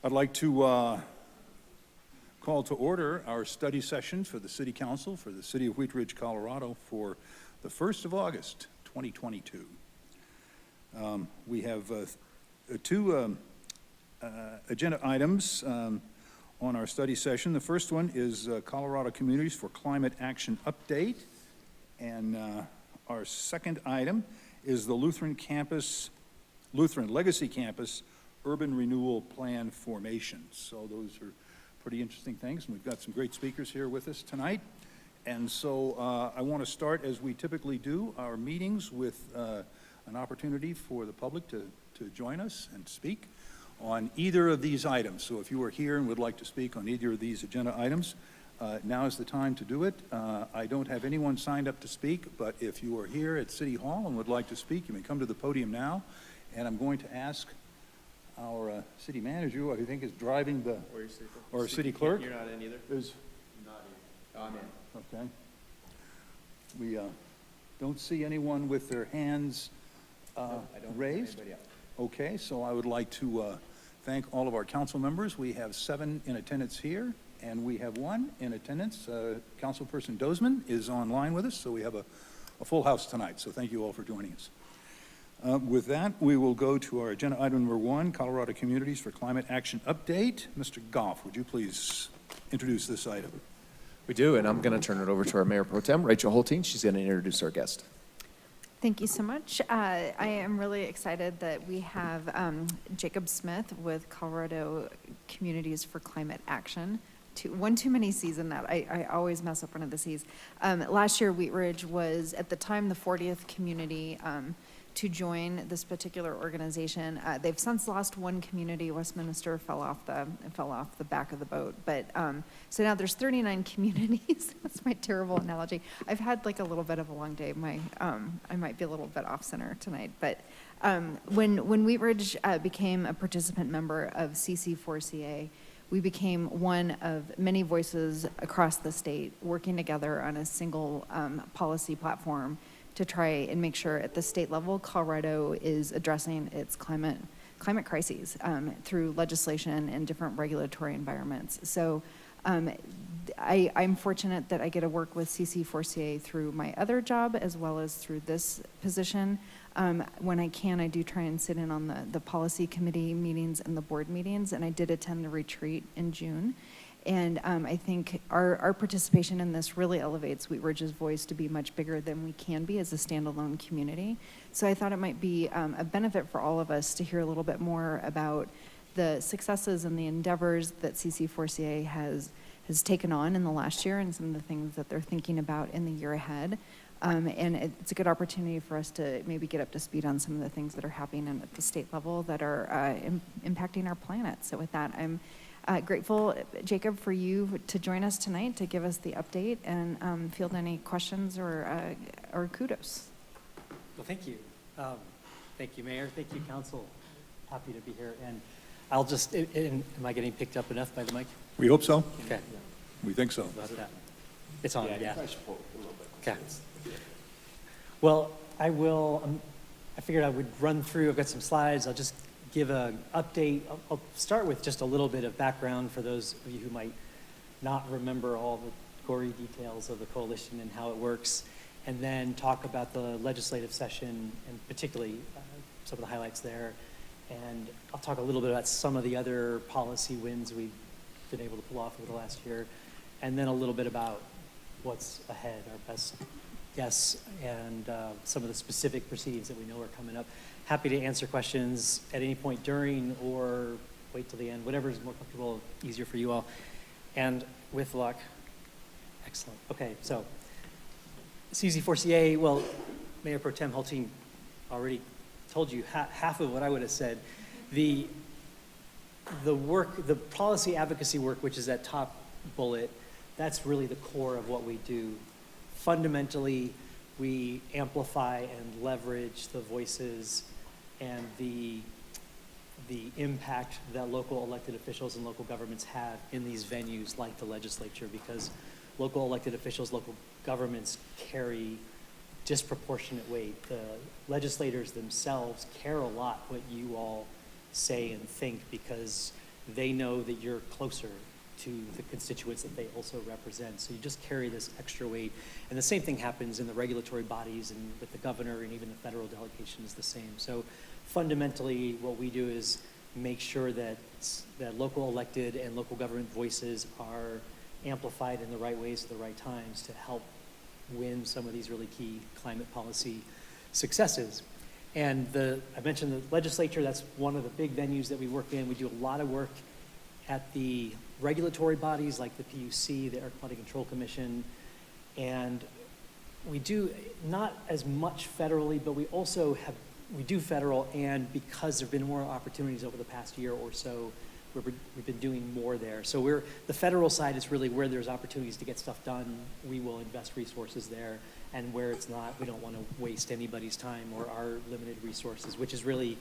I'd like to call to order our study session for the City Council for the City of Wheat Ridge, Colorado for the 1st of August, 2022. We have two agenda items on our study session. The first one is Colorado Communities for Climate Action Update, and our second item is the Lutheran Legacy Campus Urban Renewal Plan Formation. So those are pretty interesting things, and we've got some great speakers here with us tonight. And so I want to start, as we typically do, our meetings with an opportunity for the public to join us and speak on either of these items. So if you are here and would like to speak on either of these agenda items, now is the time to do it. I don't have anyone signed up to speak, but if you are here at City Hall and would like to speak, you may come to the podium now. And I'm going to ask our city manager, who I think is driving the, or city clerk. You're not in either? Is Not in. Oh, I'm in. okay. We don't see anyone with their hands No, I don't raised. Anybody else. Okay, so I would like to thank all of our council members. We have 7 in attendance here, and we have 1 in attendance. Councilperson Dozman is online with us, so we have a full house tonight. So thank you all for joining us. With that, we will go to our agenda item number 1, Colorado Communities for Climate Action Update. Mr. Goff, would you please introduce this item? We do, and I'm going to turn it over to our Mayor Pro Tem, Rachel Holteen. She's going to introduce our guest. Thank you so much. I am really excited that we have Jacob Smith with Colorado Communities for Climate Action. One too many C's in that. I always mess up one of the C's. Last year, Wheat Ridge was, at the time, the 40th community to join this particular organization. They've since lost 1 community. Westminster fell off the back of the boat. But so now there's 39 communities. That's my terrible analogy. I've had like a little bit of a long day. I might be a little bit off center tonight. But when Wheat Ridge became a participant member of CC4CA, we became one of many voices across the state working together on a single policy platform to try and make sure at the state level, Colorado is addressing its climate crises through legislation and different regulatory environments. So I'm fortunate that I get to work with CC4CA through my other job as well as through this position. When I can, I do try and sit in on the policy committee meetings and the board meetings, and I did attend the retreat in June. And I think our participation in this really elevates Wheat Ridge's voice to be much bigger than we can be as a standalone community. So I thought it might be a benefit for all of us to hear a little bit more about the successes and the endeavors that CC4CA has taken on in the last year and some of the things that they're thinking about in the year ahead. And it's a good opportunity for us to maybe get up to speed on some of the things that are happening at the state level that are impacting our planet. So with that, I'm grateful, Jacob, for you to join us tonight to give us the update and field any questions or kudos. Well, thank you. Thank you, Mayor. Thank you, Council. Happy to be here. And I'll just, am I getting picked up enough by the mic? We hope so. Okay. We think so. About that. It's on, yeah. Okay. Okay. Well, I will, I figured I would run through, I've got some slides. I'll just give an update. I'll start with just a little bit of background for those of you who might not remember all the gory details of the coalition and how it works, and then talk about the legislative session and particularly some of the highlights there. And I'll talk a little bit about some of the other policy wins we've been able to pull off over the last year, and then a little bit about what's ahead, our best guess, and some of the specific proceedings that we know are coming up. Happy to answer questions at any point during or wait till the end, whatever is more comfortable, easier for you all. And with luck, excellent. Okay, so CC4CA, well, Mayor Pro Tem Holteen already told you half of what I would have said. The work, the policy advocacy work, which is that top bullet, that's really the core of what we do. Fundamentally, we amplify and leverage the voices and the impact that local elected officials and local governments have in these venues like the legislature, because local elected officials, local governments carry disproportionate weight. The legislators themselves care a lot what you all say and think, because they know that you're closer to the constituents that they also represent. So you just carry this extra weight. And the same thing happens in the regulatory bodies and with the governor, and even the federal delegation is the same. So fundamentally, what we do is make sure that local elected and local government voices are amplified in the right ways at the right times to help win some of these really key climate policy successes. And I mentioned the legislature, that's one of the big venues that we work in. We do a lot of work at the regulatory bodies like the PUC, the Air Quality Control Commission, and we do not as much federally, but we do federal, and because there have been more opportunities over the past year or so, we've been doing more there. So the federal side is really where there's opportunities to get stuff done. We will invest resources there, and where it's not, we don't want to waste anybody's time or our limited resources, which is really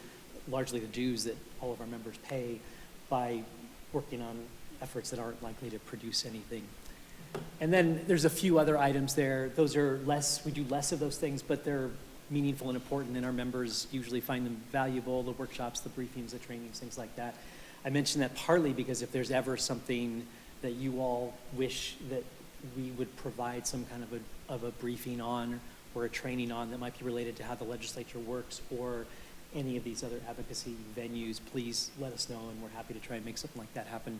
largely the dues that all of our members pay by working on efforts that aren't likely to produce anything. And then there's a few other items there. Those are we do less of those things, but they're meaningful and important, and our members usually find them valuable, the workshops, the briefings, the trainings, things like that. I mention that partly because if there's ever something that you all wish that we would provide some kind of a briefing on or a training on that might be related to how the legislature works or any of these other advocacy venues, please let us know, and we're happy to try and make something like that happen.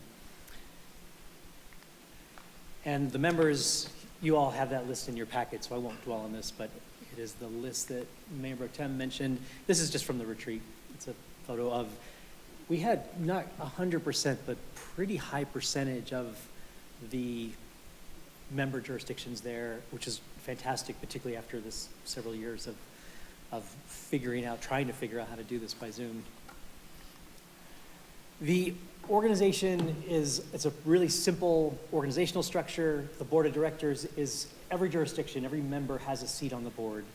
And the members, you all have that list in your packet, so I won't dwell on this, but it is the list that Mayor Pro Tem mentioned. This is just from the retreat. It's a photo of, we had not 100%, but pretty high percentage of the member jurisdictions there, which is fantastic, particularly after this several years of trying to figure out how to do this by Zoom. The organization it's a really simple organizational structure. The board of directors is every jurisdiction, every member has a seat on the board,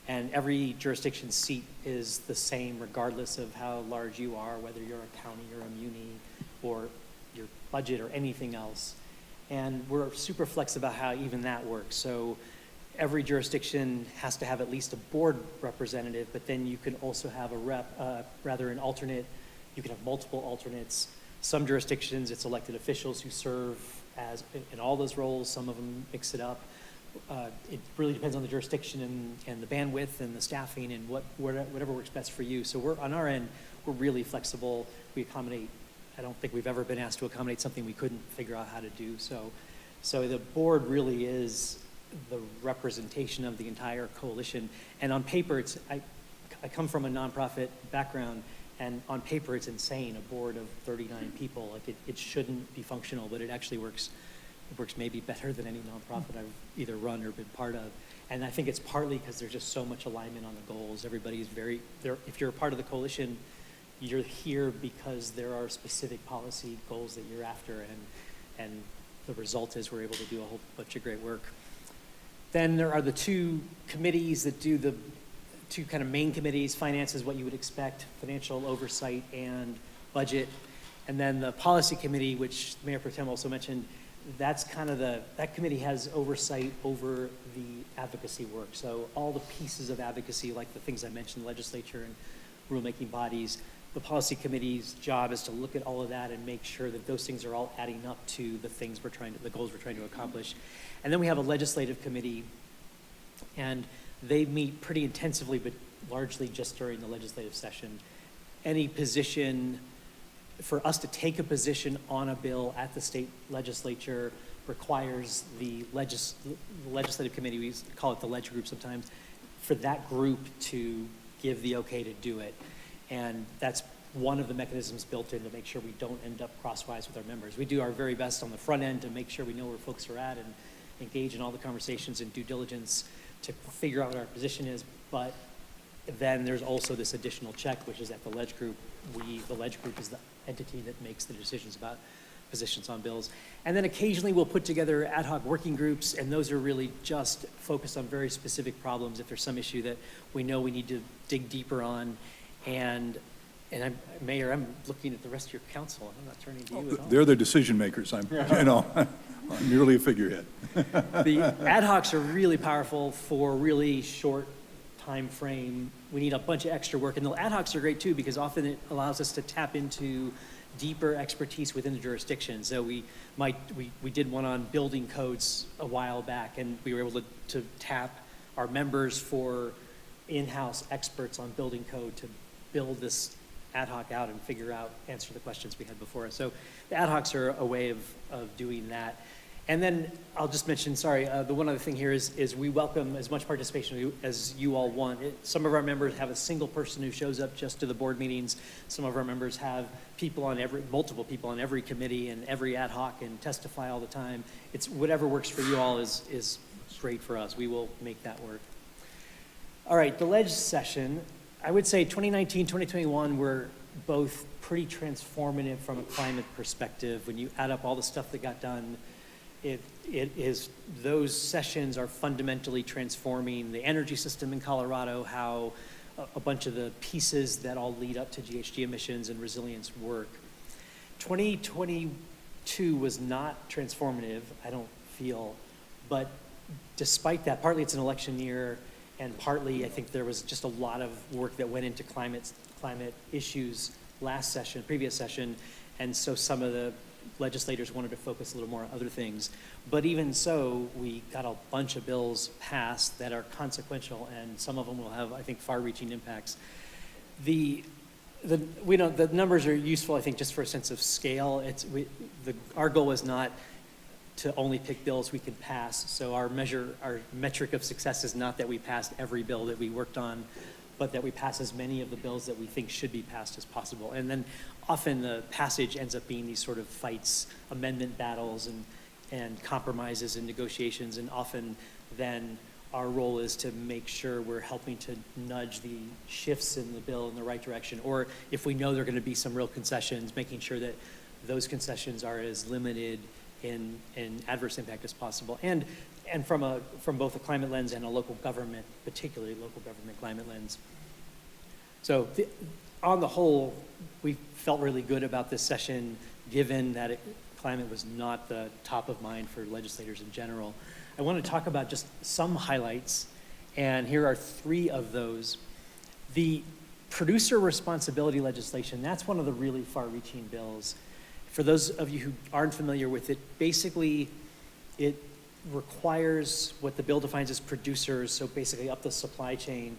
and every jurisdiction's seat is the same regardless of how large you are, whether you're a county or a muni or your budget or anything else. And we're super flexible about how even that works. So every jurisdiction has to have at least a board representative, but then you can also have an alternate. You can have multiple alternates. Some jurisdictions, it's elected officials who serve in all those roles. Some of them mix it up. It really depends on the jurisdiction and the bandwidth and the staffing and whatever works best for you. So on our end, we're really flexible. We accommodate. I don't think we've ever been asked to accommodate something we couldn't figure out how to do. So the board really is the representation of the entire coalition. And on paper, I come from a nonprofit background, and on paper it's insane, a board of 39 people. Like it shouldn't be functional, but it actually works. It works maybe better than any nonprofit I've either run or been part of. And I think it's partly because there's just so much alignment on the goals. Everybody's if you're a part of the coalition, you're here because there are specific policy goals that you're after, and the result is we're able to do a whole bunch of great work. Then there are the two committees that do the two kind of main committees. Finance is what you would expect, financial oversight and budget. And then the policy committee, which Mayor Pro Tem also mentioned, that's kind of that committee has oversight over the advocacy work. So all the pieces of advocacy, like the things I mentioned, legislature and rulemaking bodies, the policy committee's job is to look at all of that and make sure that those things are all adding up to the goals we're trying to accomplish. And then we have a legislative committee, and they meet pretty intensively, but largely just during the legislative session. Any position, for us to take a position on a bill at the state legislature requires the legislative committee, we call it the ledge group sometimes, for that group to give the okay to do it. And that's one of the mechanisms built in to make sure we don't end up crosswise with our members. We do our very best on the front end to make sure we know where folks are at and engage in all the conversations and due diligence to figure out what our position is. But then there's also this additional check, which is at the ledge group. The ledge group is the entity that makes the decisions about positions on bills. And then occasionally we'll put together ad hoc working groups, and those are really just focused on very specific problems. If there's some issue that we know we need to dig deeper on, and Mayor, I'm looking at the rest of your council. I'm not turning to you at all. They're the decision makers. I'm merely a figurehead. The ad hocs are really powerful for really short time frame. We need a bunch of extra work, and the ad hocs are great too because often it allows us to tap into deeper expertise within the jurisdiction. So we did one on building codes a while back, and we were able to tap our members for in-house experts on building code to build this ad hoc out and answer the questions we had before us. So the ad hocs are a way of doing that. And then I'll just mention, the one other thing here is we welcome as much participation as you all want. Some of our members have a single person who shows up just to the board meetings. Some of our members have multiple people on every committee and every ad hoc and testify all the time. It's whatever works for you all is great for us. We will make that work. All right, the ledge session, I would say 2019, 2021 were both pretty transformative from a climate perspective. When you add up all the stuff that got done, those sessions are fundamentally transforming the energy system in Colorado, how a bunch of the pieces that all lead up to GHG emissions and resilience work. 2022 was not transformative, I don't feel, but despite that, partly it's an election year, and partly I think there was just a lot of work that went into climate issues previous session, and so some of the legislators wanted to focus a little more on other things. But even so, we got a bunch of bills passed that are consequential, and some of them will have, I think, far-reaching impacts. The numbers are useful, I think, just for a sense of scale. Our goal is not to only pick bills we can pass. So our metric of success is not that we passed every bill that we worked on, but that we pass as many of the bills that we think should be passed as possible. And then often the passage ends up being these sort of fights, amendment battles, and compromises and negotiations. And often then our role is to make sure we're helping to nudge the shifts in the bill in the right direction. Or if we know there are going to be some real concessions, making sure that those concessions are as limited in adverse impact as possible. And from both a climate lens and a local government, particularly local government climate lens. So on the whole, we felt really good about this session, given that climate was not the top of mind for legislators in general. I want to talk about just some highlights, and here are 3 of those. The producer responsibility legislation, that's one of the really far-reaching bills. For those of you who aren't familiar with it, basically it requires what the bill defines as producers, so basically up the supply chain.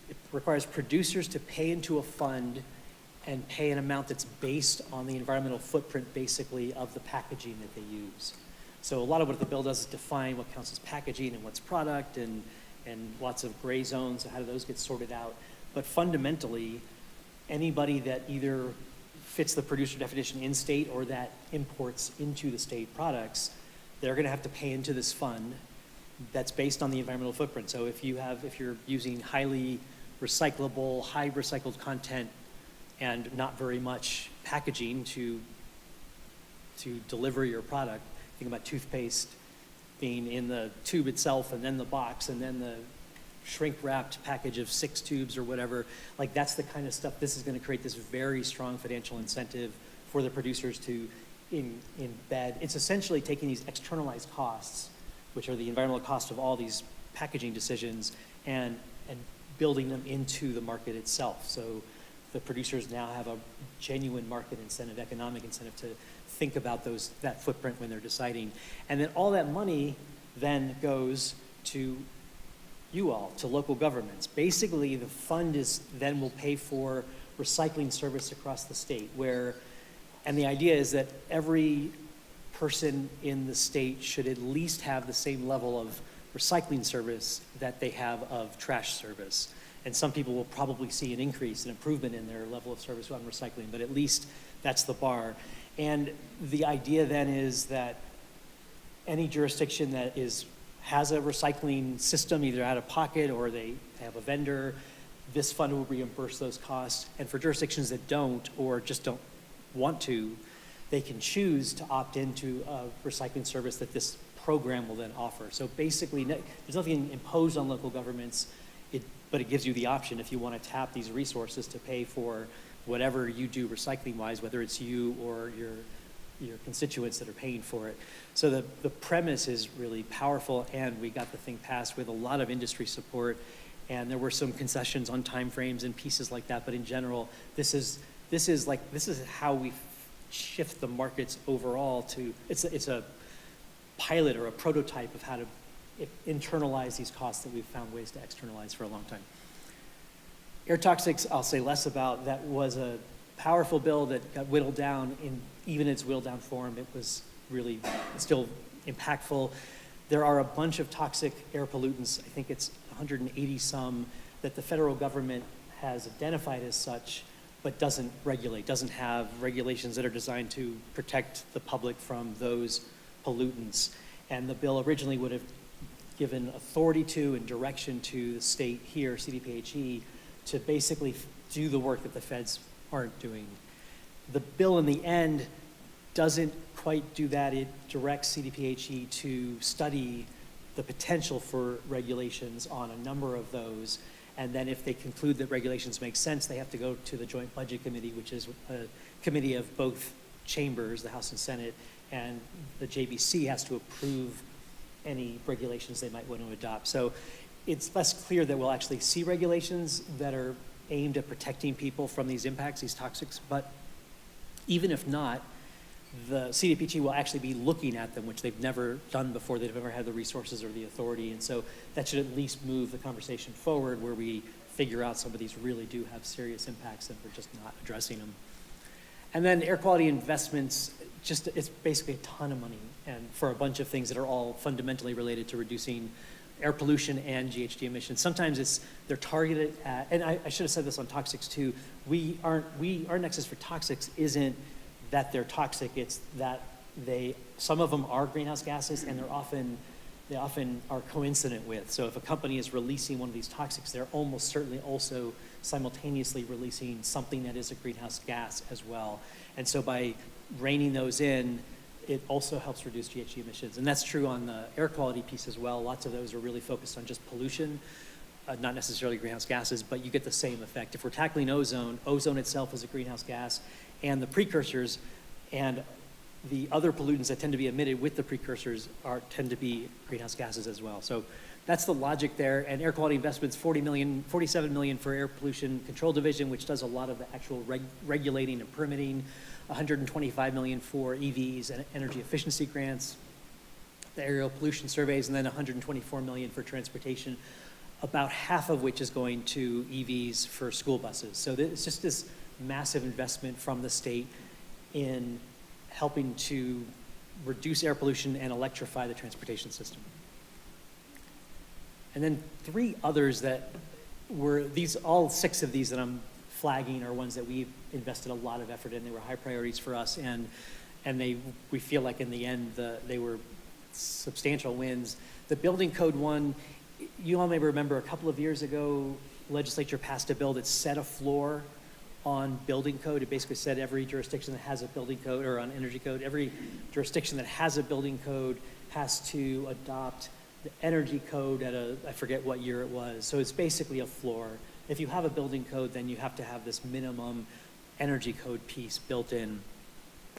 It requires producers to pay into a fund and pay an amount that's based on the environmental footprint, basically, of the packaging that they use. So a lot of what the bill does is define what counts as packaging and what's product, and lots of gray zones, so how do those get sorted out. But fundamentally, anybody that either fits the producer definition in state or that imports into the state products, they're going to have to pay into this fund that's based on the environmental footprint. So if you're using highly recyclable, high recycled content and not very much packaging to deliver your product, think about toothpaste being in the tube itself and then the box and then the shrink-wrapped package of 6 tubes or whatever, like that's the kind of stuff. This is going to create this very strong financial incentive for the producers to embed. It's essentially taking these externalized costs, which are the environmental cost of all these packaging decisions, and building them into the market itself. So the producers now have a genuine market incentive, economic incentive to think about that footprint when they're deciding. And then all that money then goes to you all, to local governments. Basically, the fund will pay for recycling service across the state, and the idea is that every person in the state should at least have the same level of recycling service that they have of trash service. And some people will probably see an improvement in their level of service on recycling, but at least that's the bar. And the idea then is that any jurisdiction that has a recycling system, either out of pocket or they have a vendor, this fund will reimburse those costs. And for jurisdictions that don't, or just don't want to, they can choose to opt into a recycling service that this program will then offer. So basically, there's nothing imposed on local governments, but it gives you the option if you want to tap these resources to pay for whatever you do recycling-wise, whether it's you or your constituents that are paying for it. So the premise is really powerful, and we got the thing passed with a lot of industry support, and there were some concessions on timeframes and pieces like that, but in general, this is this is how we shift the markets overall to, it's a pilot or a prototype of how to internalize these costs that we've found ways to externalize for a long time. Air toxics, I'll say less about. That was a powerful bill that got whittled down. In even its whittled down form, it was really still impactful. There are a bunch of toxic air pollutants, I think it's 180 some, that the federal government has identified as such, but doesn't regulate, doesn't have regulations that are designed to protect the public from those pollutants. And the bill originally would have given authority to and direction to the state here, CDPHE, to basically do the work that the feds aren't doing. The bill in the end doesn't quite do that. It directs CDPHE to study the potential for regulations on a number of those. And then if they conclude that regulations make sense, they have to go to the Joint Budget Committee, which is a committee of both chambers, the House and Senate, and the JBC has to approve any regulations they might want to adopt. So it's less clear that we'll actually see regulations that are aimed at protecting people from these impacts, these toxics, but even if not, the CDPHE will actually be looking at them, which they've never done before. They've never had the resources or the authority. And so that should at least move the conversation forward where we figure out some of these really do have serious impacts and we're just not addressing them. And then air quality investments, it's basically a ton of money and for a bunch of things that are all fundamentally related to reducing air pollution and GHG emissions. Sometimes they're targeted at, and I should have said this on toxics too, our nexus for toxics isn't that they're toxic, it's that some of them are greenhouse gases and they often are coincident with. So if a company is releasing one of these toxics, they're almost certainly also simultaneously releasing something that is a greenhouse gas as well. And so by reining those in, it also helps reduce GHG emissions. And that's true on the air quality piece as well. Lots of those are really focused on just pollution, not necessarily greenhouse gases, but you get the same effect. If we're tackling ozone itself is a greenhouse gas, and the precursors and the other pollutants that tend to be emitted with the precursors tend to be greenhouse gases as well. So that's the logic there. And air quality investments, 47 million for Air Pollution Control Division, which does a lot of the actual regulating and permitting, 125 million for EVs and energy efficiency grants, the aerial pollution surveys, and then 124 million for transportation, about half of which is going to EVs for school buses. So it's just this massive investment from the state in helping to reduce air pollution and electrify the transportation system. And then three others that were all six of these that I'm flagging are ones that we've invested a lot of effort in. They were high priorities for us, and we feel like in the end they were substantial wins. The building code one, you all may remember a couple of years ago, legislature passed a bill that set a floor on building code. It basically said every jurisdiction that has a building code, or on energy code, every jurisdiction that has a building code has to adopt the energy code at I forget what year it was. So it's basically a floor. If you have a building code, then you have to have this minimum energy code piece built in.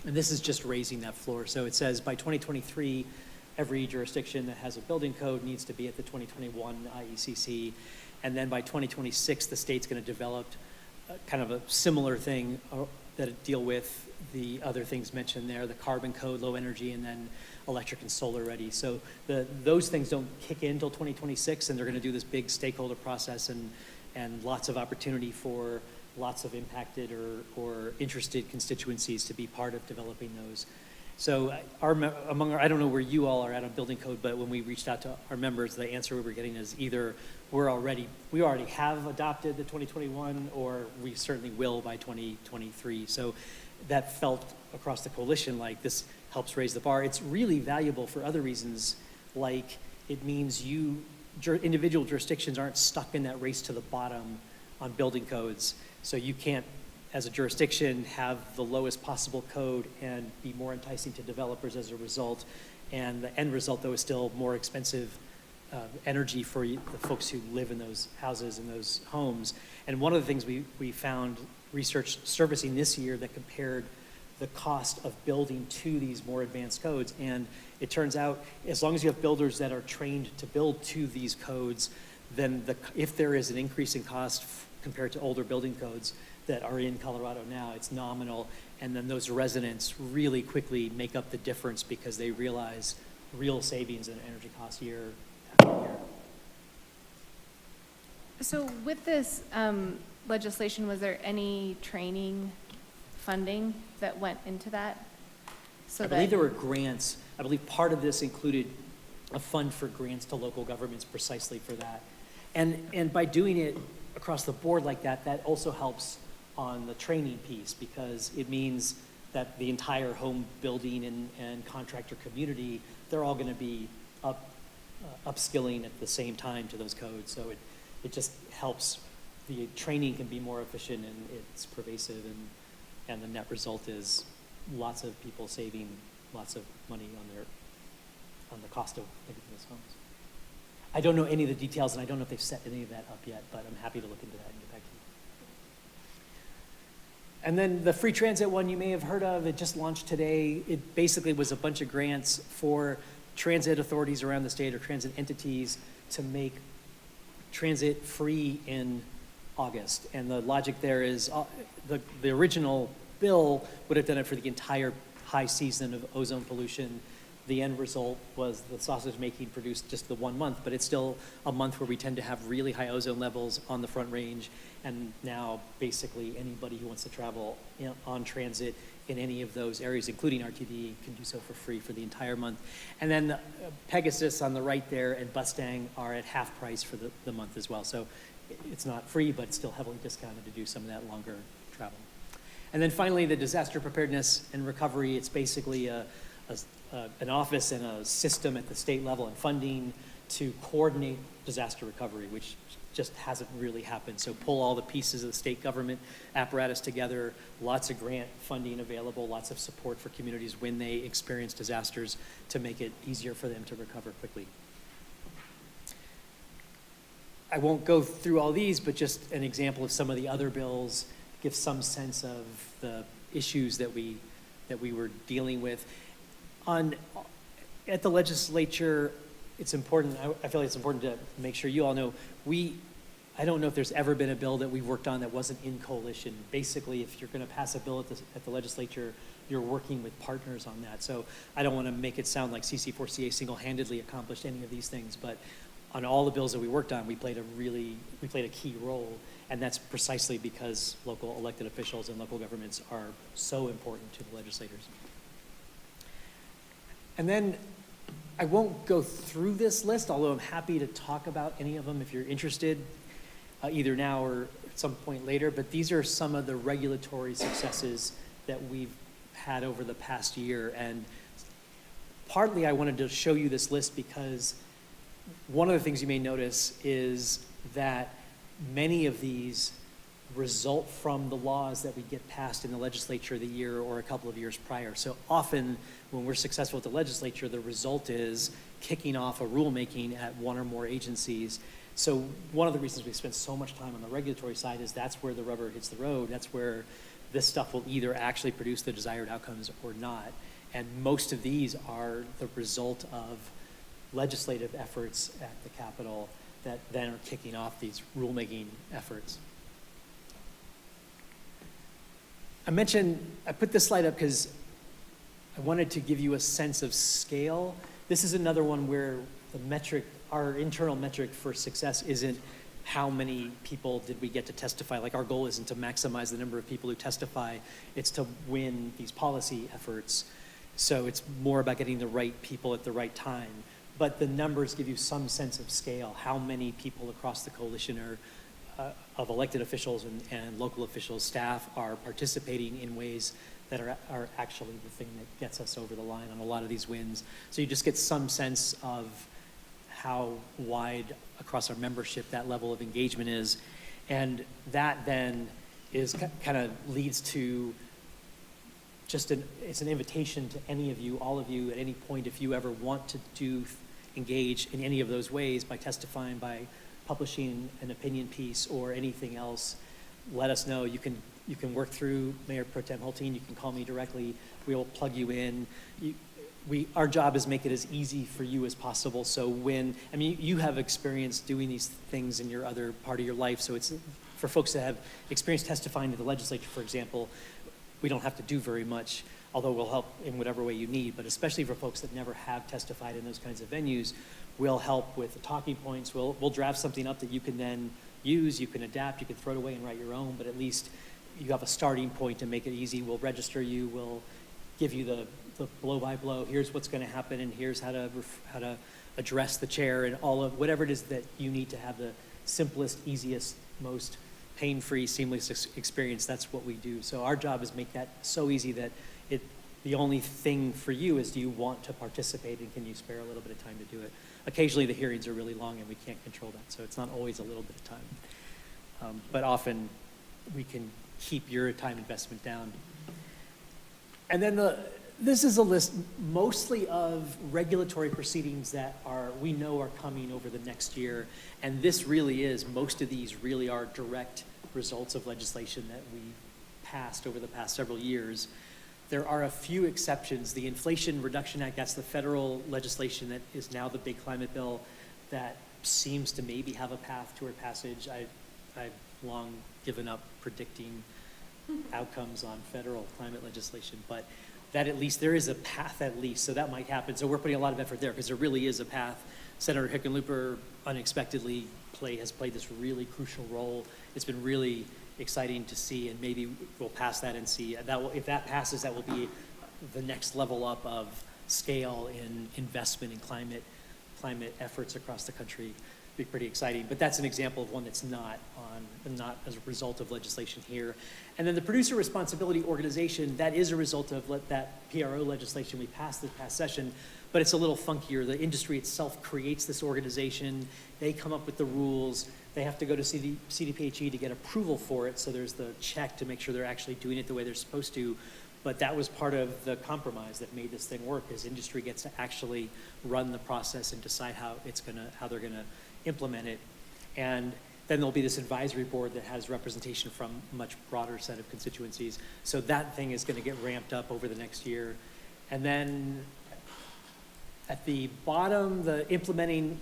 And this is just raising that floor. So it says by 2023, every jurisdiction that has a building code needs to be at the 2021 IECC. And then by 2026, the state's going to develop kind of a similar thing that deal with the other things mentioned there, the carbon code, low energy, and then electric and solar ready. So those things don't kick in until 2026, and they're going to do this big stakeholder process and lots of opportunity for lots of impacted or interested constituencies to be part of developing those. So I don't know where you all are at on building code, but when we reached out to our members, the answer we were getting is either we already have adopted the 2021, or we certainly will by 2023. So that felt across the coalition like this helps raise the bar. It's really valuable for other reasons, like it means individual jurisdictions aren't stuck in that race to the bottom on building codes. So you can't, as a jurisdiction, have the lowest possible code and be more enticing to developers as a result. And the end result, though, is still more expensive energy for the folks who live in those houses and those homes. And one of the things we found research servicing this year that compared the cost of building to these more advanced codes. And it turns out, as long as you have builders that are trained to build to these codes, then if there is an increase in cost compared to older building codes that are in Colorado now, it's nominal. And then those residents really quickly make up the difference because they realize real savings in energy costs year after year. So with this legislation, was there any training funding that went into that? So I believe there were grants. I believe part of this included a fund for grants to local governments precisely for that. And by doing it across the board like that, that also helps on the training piece because it means that the entire home building and contractor community, they're all going to be upskilling at the same time to those codes. So it just helps. The training can be more efficient and it's pervasive, and the net result is lots of people saving lots of money on the cost of making those homes. I don't know any of the details, and I don't know if they've set any of that up yet, but I'm happy to look into that and get back to you. And then the free transit one you may have heard of, it just launched today. It basically was a bunch of grants for transit authorities around the state or transit entities to make transit free in August. And the logic there is the original bill would have done it for the entire high season of ozone pollution. The end result was the sausage making produced just the 1 month, but it's still a month where we tend to have really high ozone levels on the Front Range. And now basically anybody who wants to travel on transit in any of those areas, including RTD, can do so for free for the entire month. And then Pegasus on the right there and Mustang are at half price for the month as well. So it's not free, but it's still heavily discounted to do some of that longer travel. And then finally, the disaster preparedness and recovery. It's basically an office and a system at the state level and funding to coordinate disaster recovery, which just hasn't really happened. So pull all the pieces of the state government apparatus together, lots of grant funding available, lots of support for communities when they experience disasters to make it easier for them to recover quickly. I won't go through all these, but just an example of some of the other bills gives some sense of the issues that we were dealing with. At the legislature, it's important, I feel like it's important to make sure you all know, I don't know if there's ever been a bill that we've worked on that wasn't in coalition. Basically, if you're going to pass a bill at the legislature, you're working with partners on that. So I don't want to make it sound like CC4CA single-handedly accomplished any of these things, but on all the bills that we worked on, we played a key role, and that's precisely because local elected officials and local governments are so important to the legislators. And then I won't go through this list, although I'm happy to talk about any of them if you're interested, either now or at some point later, but these are some of the regulatory successes that we've had over the past year. And partly I wanted to show you this list because one of the things you may notice is that many of these result from the laws that we get passed in the legislature the year or a couple of years prior. So often when we're successful at the legislature, the result is kicking off a rulemaking at one or more agencies. So one of the reasons we spend so much time on the regulatory side is that's where the rubber hits the road. That's where this stuff will either actually produce the desired outcomes or not. And most of these are the result of legislative efforts at the Capitol that then are kicking off these rulemaking efforts. I put this slide up because I wanted to give you a sense of scale. This is another one where the metric, our internal metric for success isn't how many people did we get to testify. Like our goal isn't to maximize the number of people who testify, it's to win these policy efforts. So it's more about getting the right people at the right time. But the numbers give you some sense of scale, how many people across the coalition are of elected officials and local officials, staff are participating in ways that are actually the thing that gets us over the line on a lot of these wins. So you just get some sense of how wide across our membership that level of engagement is. And that then is kind of leads to just it's an invitation to any of you, all of you at any point, if you ever want to engage in any of those ways by testifying, by publishing an opinion piece or anything else, let us know. You can work through Mayor Pro Tem Hultin. You can call me directly. We will plug you in. our job is make it as easy for you as possible. So you have experience doing these things in your other part of your life. So it's for folks that have experience testifying to the legislature, for example, we don't have to do very much, although we'll help in whatever way you need. But especially for folks that never have testified in those kinds of venues, we'll help with the talking points. We'll draft something up that you can then use, you can adapt, you can throw it away and write your own, but at least you have a starting point to make it easy. We'll register you, we'll give you the blow by blow, here's what's gonna happen, and here's how to address the chair, and all of, whatever it is that you need to have the simplest, easiest, most pain-free, seamless experience, that's what we do. So our job is make that so easy that the only thing for you is, do you want to participate, and can you spare a little bit of time to do it? Occasionally the hearings are really long and we can't control that, so it's not always a little bit of time. But often we can keep your time investment down. And then this is a list mostly of regulatory proceedings that we know are coming over the next year. And this really is, most of these really are direct results of legislation that we passed over the past several years. There are a few exceptions. The Inflation Reduction Act, that's the federal legislation that is now the big climate bill that seems to maybe have a path toward passage. I've long given up predicting outcomes on federal climate legislation, but that at least, there is a path at least, so that might happen. So we're putting a lot of effort there because there really is a path. Senator Hickenlooper unexpectedly has played this really crucial role. It's been really exciting to see, and maybe we'll pass that and see. If that passes, that will be the next level up of scale in investment in climate efforts across the country. Be pretty exciting, but that's an example of one that's not as a result of legislation here. And then the Producer Responsibility Organization, that is a result of that PRO legislation we passed this past session, but it's a little funkier. The industry itself creates this organization. They come up with the rules. They have to go to CDPHE to get approval for it, so there's the check to make sure they're actually doing it the way they're supposed to. But that was part of the compromise that made this thing work, is industry gets to actually run the process and decide how they're gonna implement it. And then there'll be this advisory board that has representation from a much broader set of constituencies. So that thing is gonna get ramped up over the next year. And then at the bottom, the implementing,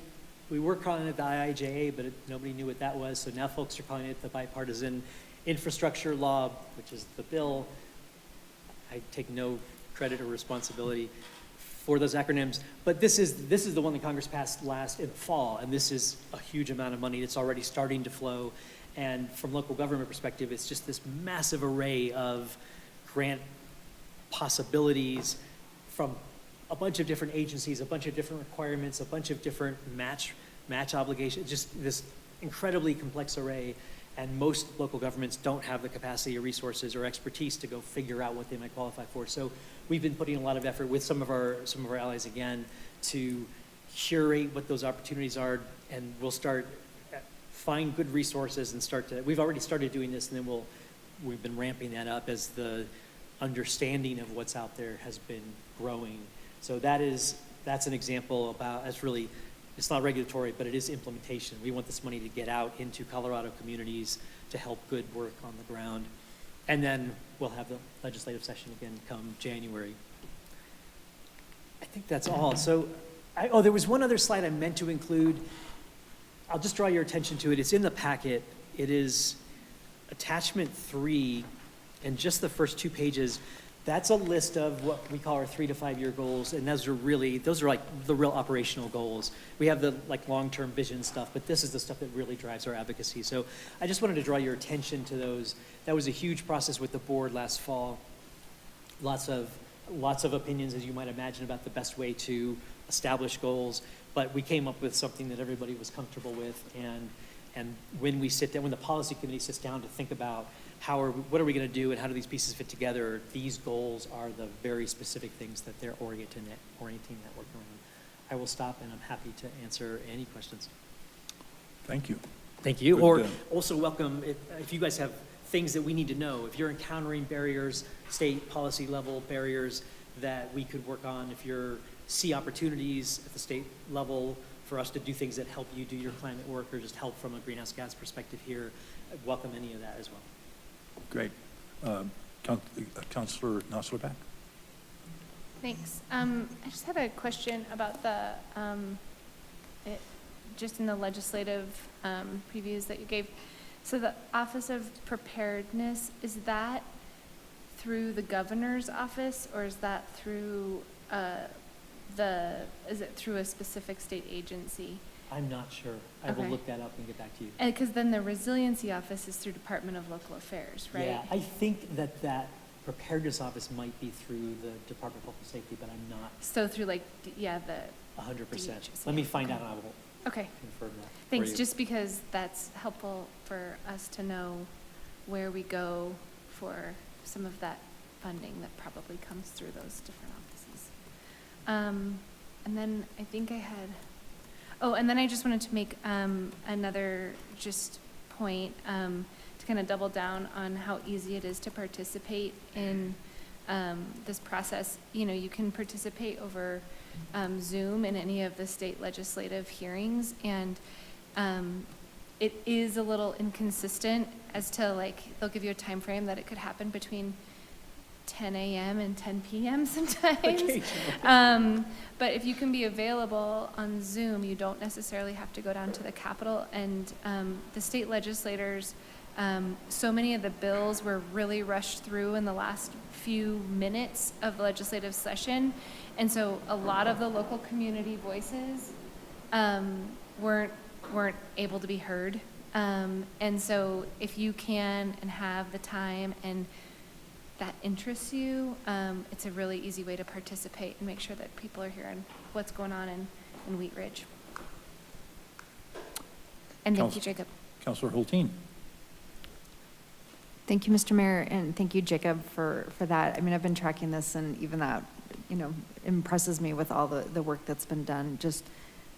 we were calling it the IIJA, but nobody knew what that was. So now folks are calling it the Bipartisan Infrastructure Law, which is the bill. I take no credit or responsibility for those acronyms, but this is the one that Congress passed last in the fall, and this is a huge amount of money that's already starting to flow. And from local government perspective, it's just this massive array of grant possibilities from a bunch of different agencies, a bunch of different requirements, a bunch of different match obligations, just this incredibly complex array. And most local governments don't have the capacity or resources or expertise to go figure out what they might qualify for. So we've been putting a lot of effort with some of our allies again to curate what those opportunities are, and we'll start find good resources and we've already started doing this, and then we've been ramping that up as the understanding of what's out there has been growing. So that's an example it's not regulatory, but it is implementation. We want this money to get out into Colorado communities to help good work on the ground. And then we'll have the legislative session again come January. I think that's all. So, there was one other slide I meant to include. I'll just draw your attention to it. It's in the packet. It is attachment 3, and just the first 2 pages. That's a list of what we call our 3 to 5 year goals, and those are like the real operational goals. We have the long-term vision stuff, but this is the stuff that really drives our advocacy. So I just wanted to draw your attention to those. That was a huge process with the board last fall. Lots of opinions, as you might imagine, about the best way to establish goals, but we came up with something that everybody was comfortable with. And when the policy committee sits down to think about what are we going to do and how do these pieces fit together, these goals are the very specific things that they're orienting that work around. I will stop, and I'm happy to answer any questions. Thank you. Thank you. Good, Or also welcome, if you guys have things that we need to know, if you're encountering barriers, state policy level barriers that we could work on, if you see opportunities at the state level for us to do things that help you do your climate work or just help from a greenhouse gas perspective here, I'd welcome any of that as well. Great. Councilor Noslerback? Thanks. I just had a question about the, just in the legislative previews that you gave. So the Office of Preparedness, is that through the governor's office, or is that through is it through a specific state agency? I'm not sure. I will Okay. look that up and get back to you. Because then the Resiliency Office is through Department of Local Affairs, right? Yeah, I think that preparedness office might be through the Department of Public Safety, but I'm not So through like, yeah, the, 100%. DHS, Let me yeah, find out okay. and I will okay. confirm that. Thanks, you. just because that's helpful for us to know where we go for some of that funding that probably comes through those different offices. And then I think I had, and then I just wanted to make another just point to kind of double down on how easy it is to participate in this process. You know, you can participate over Zoom in any of the state legislative hearings, and it is a little inconsistent as to, like, they'll give you a time frame that it could happen between 10 a.m. and 10 p.m. sometimes. But if you can be available on Zoom, you don't necessarily have to go down to the Capitol. And the state legislators, so many of the bills were really rushed through in the last few minutes of legislative session. And so a lot of the local community voices weren't able to be heard. And so if you can and have the time and that interests you, it's a really easy way to participate and make sure that people are hearing what's going on in Wheat Ridge. And thank you, Jacob. Counselor Hulteen. Thank you, Mr. Mayor, and thank you, Jacob, for that. I mean, I've been tracking this, and even that, impresses me with all the work that's been done, just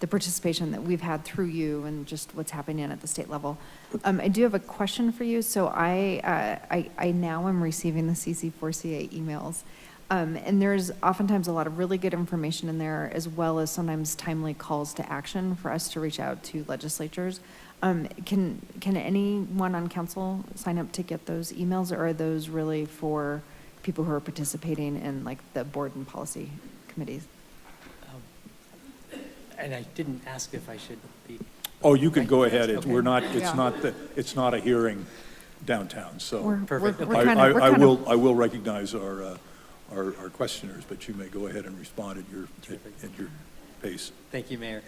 the participation that we've had through you and just what's happening at the state level. I do have a question for you. So I now am receiving the CC4CA emails, and there's oftentimes a lot of really good information in there, as well as sometimes timely calls to action for us to reach out to legislatures. Can anyone on council sign up to get those emails, or are those really for people who are participating in, like, the board and policy committees? And I didn't ask if I should be. Oh, you can go ahead. Okay. We're not, Yeah. it's not a hearing downtown, so. We're Perfect. we're I kind of, I will recognize our questioners, but you may go ahead and respond at your pace. Thank you, Mayor.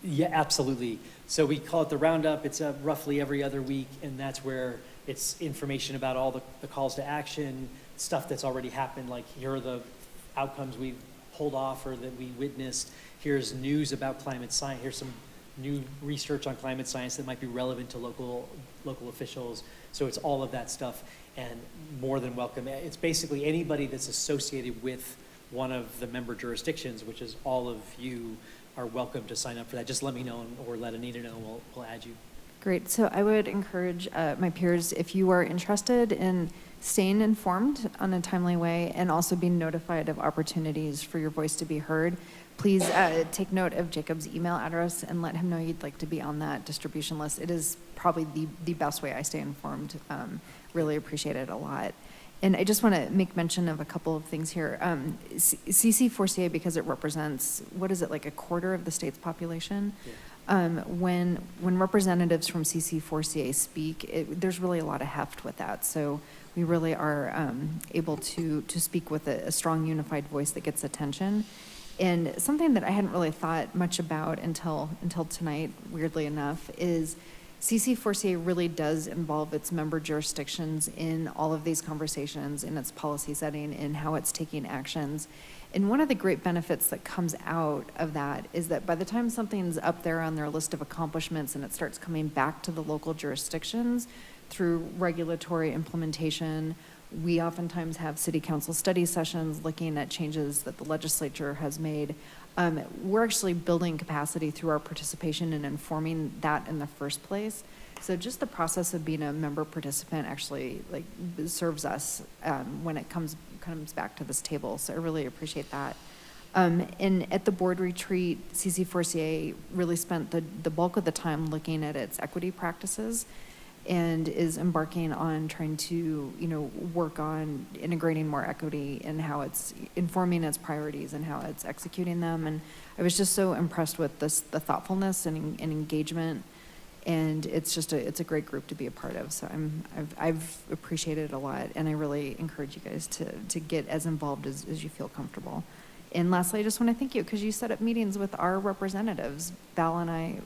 Yeah, absolutely. So we call it the roundup. It's roughly every other week, and that's where it's information about all the calls to action, stuff that's already happened, like here are the outcomes we've pulled off or that we witnessed. Here's news about climate science. Here's some new research on climate science that might be relevant to local officials. So it's all of that stuff, and more than welcome. It's basically anybody that's associated with one of the member jurisdictions, which is all of you, are welcome to sign up for that. Just let me know, or let Anita know, and we'll add you. great. So I would encourage my peers, if you are interested in staying informed on a timely way and also being notified of opportunities for your voice to be heard, please take note of Jacob's email address and let him know you'd like to be on that distribution list. It is probably the best way I stay informed. Really appreciate it a lot. And I just want to make mention of a couple of things here. CC4CA, because it represents, what is it, like a quarter of the state's population? Yeah. When representatives from CC4CA speak, there's really a lot of heft with that. So we really are able to speak with a strong unified voice that gets attention. And something that I hadn't really thought much about until tonight, weirdly enough, is CC4CA really does involve its member jurisdictions in all of these conversations, in its policy setting, in how it's taking actions. And one of the great benefits that comes out of that is that by the time something's up there on their list of accomplishments and it starts coming back to the local jurisdictions through regulatory implementation, we oftentimes have city council study sessions looking at changes that the legislature has made. We're actually building capacity through our participation and informing that in the first place. So just the process of being a member participant actually serves us when it comes back to this table. So I really appreciate that. And at the board retreat, CC4CA really spent the bulk of the time looking at its equity practices. and is embarking on trying to, work on integrating more equity in how it's informing its priorities and how it's executing them. And I was just so impressed with the thoughtfulness and engagement. And it's a great group to be a part of. So I've appreciated it a lot, and I really encourage you guys to get as involved as you feel comfortable. And lastly, I just want to thank you because you set up meetings with our representatives. Val and I,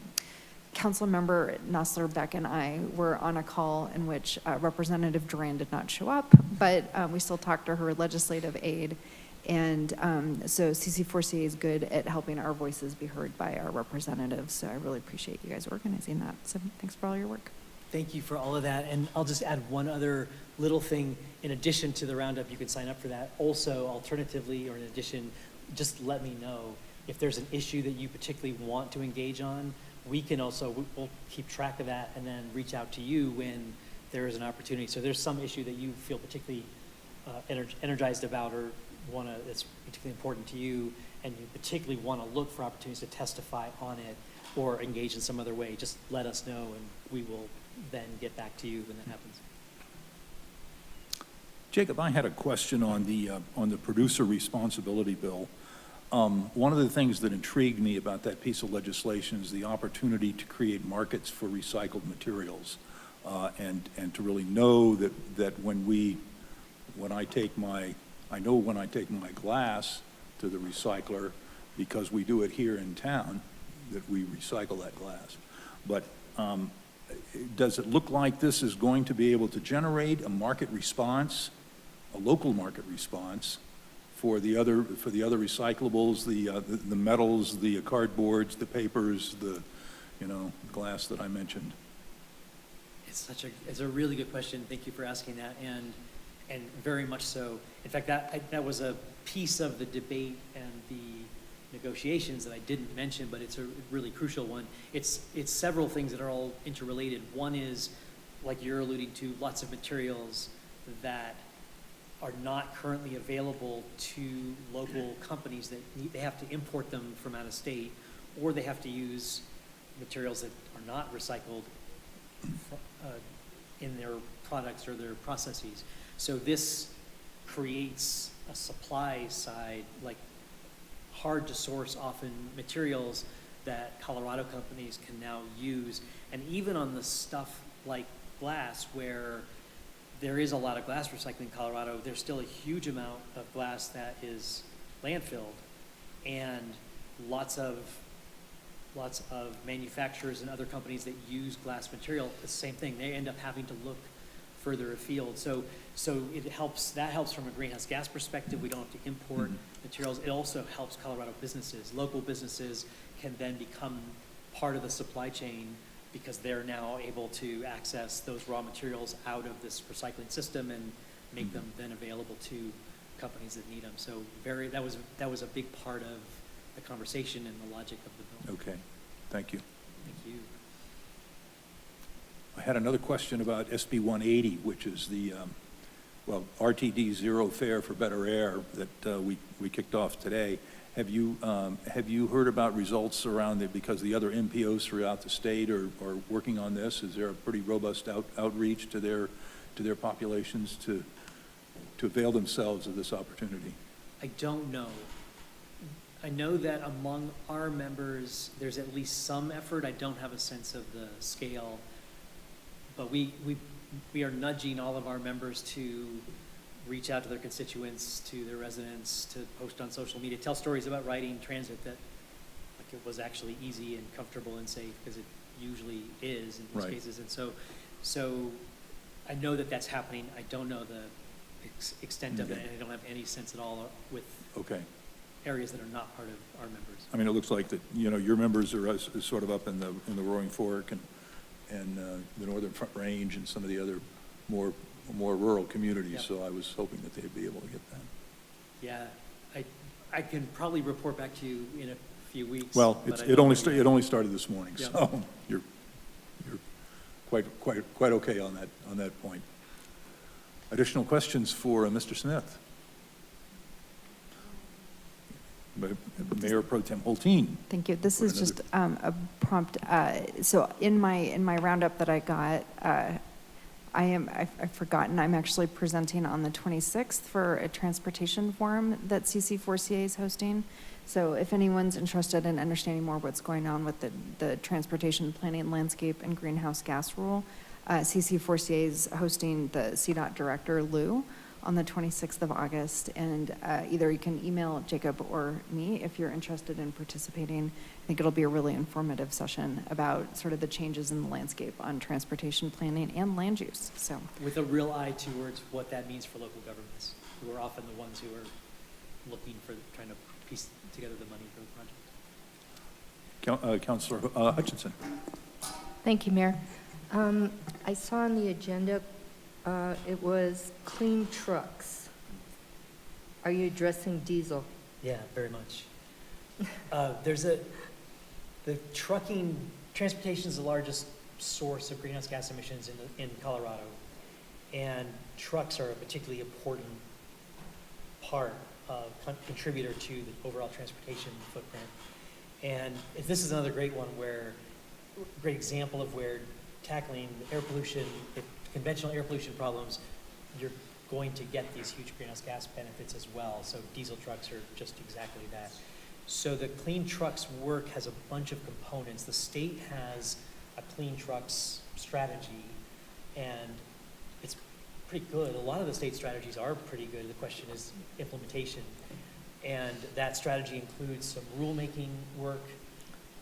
Councilmember Nassler Beck and I were on a call in which Representative Duran did not show up, but we still talked to her legislative aide. And so CC4CA is good at helping our voices be heard by our representatives. So I really appreciate you guys organizing that. So thanks for all your work. Thank you for all of that. And I'll just add one other little thing. In addition to the roundup, you can sign up for that. Also, alternatively, or in addition, just let me know if there's an issue that you particularly want to engage on. We can also, we'll keep track of that and then reach out to you when there is an opportunity. So there's some issue that you feel particularly energized about or that's particularly important to you, and you particularly want to look for opportunities to testify on it or engage in some other way, just let us know and we will then get back to you when that happens. Jacob, I had a question on the producer responsibility bill. One of the things that intrigued me about that piece of legislation is the opportunity to create markets for recycled materials, and to really know that when I take my glass to the recycler, because we do it here in town, that we recycle that glass. But does it look like this is going to be able to generate a market response, a local market response for the other recyclables, the metals, the cardboards, the papers, the glass that I mentioned? It's a really good question. Thank you for asking that, and very much so. In fact, that was a piece of the debate and the negotiations that I didn't mention, but it's a really crucial one. It's several things that are all interrelated. One is, like you're alluding to, lots of materials that are not currently available to local companies that they have to import them from out of state, or they have to use materials that are not recycled in their products or their processes. So this creates a supply side, like hard to source often materials that Colorado companies can now use. And even on the stuff like glass, where there is a lot of glass recycling in Colorado, there's still a huge amount of glass that is landfilled, and lots of manufacturers and other companies that use glass material, the same thing. They end up having to look further afield. So it helps. That helps from a greenhouse gas perspective. We don't have to import materials. It also helps Colorado businesses. Local businesses can then become part of the supply chain because they're now able to access those raw materials out of this recycling system and make them then available to companies that need them. So that was a big part of the conversation and the logic of the bill. Okay, thank you. Thank you. I had another question about SB 180, which is the, RTD Zero Fare for Better Air that we kicked off today. Have you heard about results around it? Because the other MPOs throughout the state are working on this. Is there a pretty robust outreach to their populations to avail themselves of this opportunity? I don't know. I know that among our members, there's at least some effort. I don't have a sense of the scale, but we are nudging all of our members to reach out to their constituents, to their residents, to post on social media, tell stories about riding transit that like it was actually easy and comfortable and safe, because it usually is in these Right. cases. And so I know that that's happening. I don't know the extent of it, Okay. and I don't have any sense at all with Okay. areas that are not part of our members. I mean, it looks like that, your members are sort of up in the Roaring Fork and the Northern Front Range and some of the other more rural communities. Yep. So I was hoping that they'd be able to get that. Yeah, I can probably report back to you in a few weeks. Well, but I it don't only know yet. only started this morning, Yeah. so you're quite okay on that point. Additional questions for Mr. Smith? Mayor Pro Tem Holteen. Thank you. This For is just a prompt. So in my roundup that I got, I've forgotten, I'm actually presenting on the 26th for a transportation forum that CC4CA is hosting. So if anyone's interested in understanding more what's going on with the transportation planning landscape and greenhouse gas rule, CC4CA is hosting the CDOT director, Lou, on the 26th of August. And either you can email Jacob or me if you're interested in participating. I think it'll be a really informative session about sort of the changes in the landscape on transportation planning and land use, so. With a real eye towards what that means for local governments, who are often the ones who are looking for, trying to piece together the money for the project. Councilor Hutchinson. Thank you, Mayor. I saw on the agenda, it was clean trucks. Are you addressing diesel? Yeah, very much. The transportation is the largest source of greenhouse gas emissions in Colorado. And trucks are a particularly important part of contributor to the overall transportation footprint. And if this is another great one great example of where tackling air pollution, conventional air pollution problems, you're going to get these huge greenhouse gas benefits as well. So diesel trucks are just exactly that. So the Clean Trucks work has a bunch of components. The state has a Clean Trucks strategy, and it's pretty good. A lot of the state strategies are pretty good. The question is implementation. And that strategy includes some rulemaking work,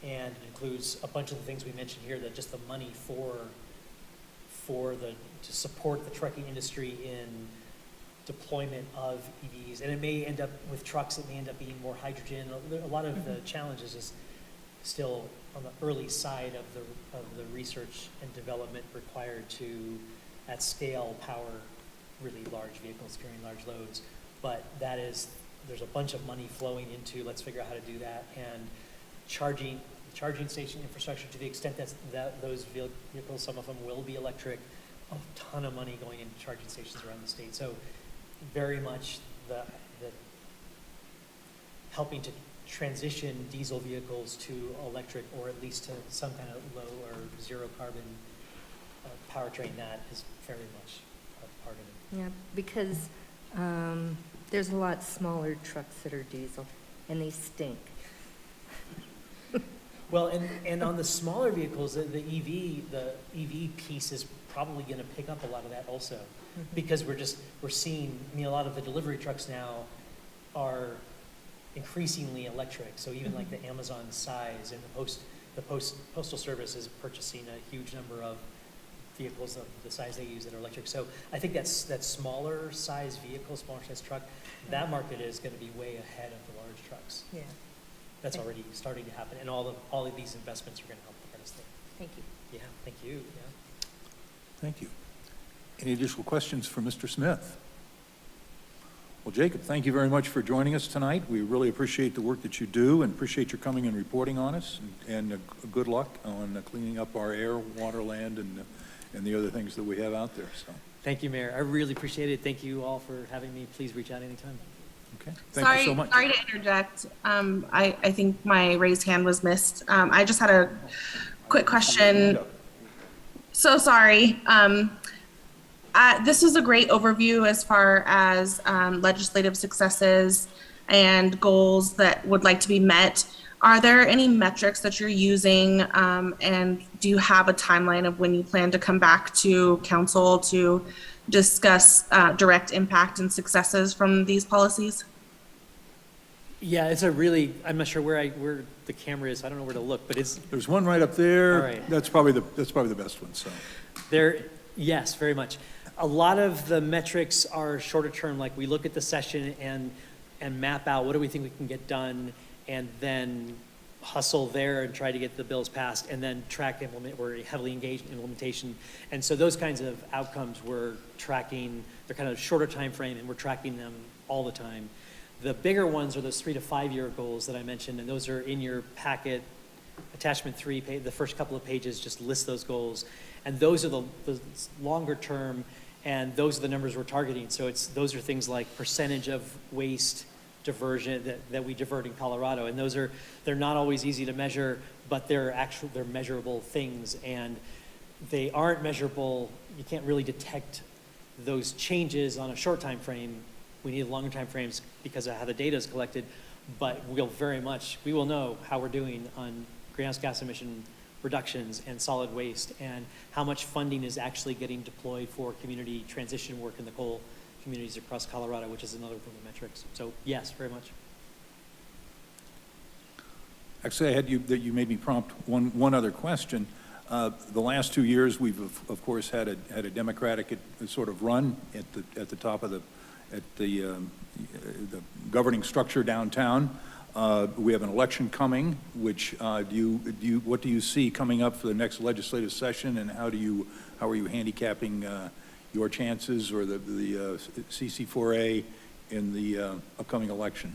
and it includes a bunch of the things we mentioned here, that just the money to support the trucking industry in deployment of EVs. And it may end up with trucks, it may end up being more hydrogen. A lot of the challenges is still on the early side of the research and development required to, at scale, power really large vehicles carrying large loads. But there's a bunch of money flowing into, let's figure out how to do that. And charging station infrastructure, to the extent that those vehicles, some of them will be electric, a ton of money going into charging stations around the state. So very much the helping to transition diesel vehicles to electric, or at least to some kind of low or zero carbon powertrain, that is very much a part of it. Yeah, because there's a lot smaller trucks that are diesel, and they stink. Well, and on the smaller vehicles, the EV piece is probably going to pick up a lot of that also, because we're seeing, a lot of the delivery trucks now are increasingly electric. So even like the Amazon size, and the postal service is purchasing a huge number of vehicles of the size they use that are electric. So I think that smaller size vehicle, smaller size truck, that market is going to be way ahead of the large trucks. Yeah. That's already starting to happen, and all of these investments are going to help get us there. Thank you. Yeah, thank you. Yeah. Thank you. Any additional questions for Mr. Smith? Well, Jacob, thank you very much for joining us tonight. We really appreciate the work that you do, and appreciate your coming and reporting on us, and good luck on cleaning up our air, water, land, and the other things that we have out there. So, Thank you, Mayor. I really appreciate it. Thank you all for having me. Please reach out anytime. okay. Thank you so much. Sorry to interject. I think my raised hand was missed. I just had a quick question. So sorry. This is a great overview as far as legislative successes and goals that would like to be met. Are there any metrics that you're using, and do you have a timeline of when you plan to come back to council to discuss direct impact and successes from these policies? Yeah, I'm not sure where the camera is. I don't know where to look, but There's one right up there. All right. That's probably the best one. So, yes, very much. A lot of the metrics are shorter term, like we look at the session and map out what do we think we can get done, and then hustle there and try to get the bills passed, and then we're heavily engaged in implementation. And so those kinds of outcomes we're tracking, they're kind of shorter time frame, and we're tracking them all the time. The bigger ones are those 3 to 5 year goals that I mentioned, and those are in your packet. Attachment 3, the first couple of pages just list those goals. And those are the longer term, and those are the numbers we're targeting. So those are things like percentage of waste diversion that we divert in Colorado. And they're not always easy to measure, but they're measurable things. And they aren't measurable. You can't really detect those changes on a short time frame. We need longer time frames because of how the data is collected, but we will know how we're doing on greenhouse gas emission reductions and solid waste, and how much funding is actually getting deployed for community transition work in the coal communities across Colorado, which is another one of the metrics. So yes, very much. Actually, you made me prompt one other question. The last 2 years, we've of course had a Democratic sort of run at the top of the governing structure downtown. We have an election coming, which what do you see coming up for the next legislative session, and how are you handicapping your chances or the CC4A in the upcoming election?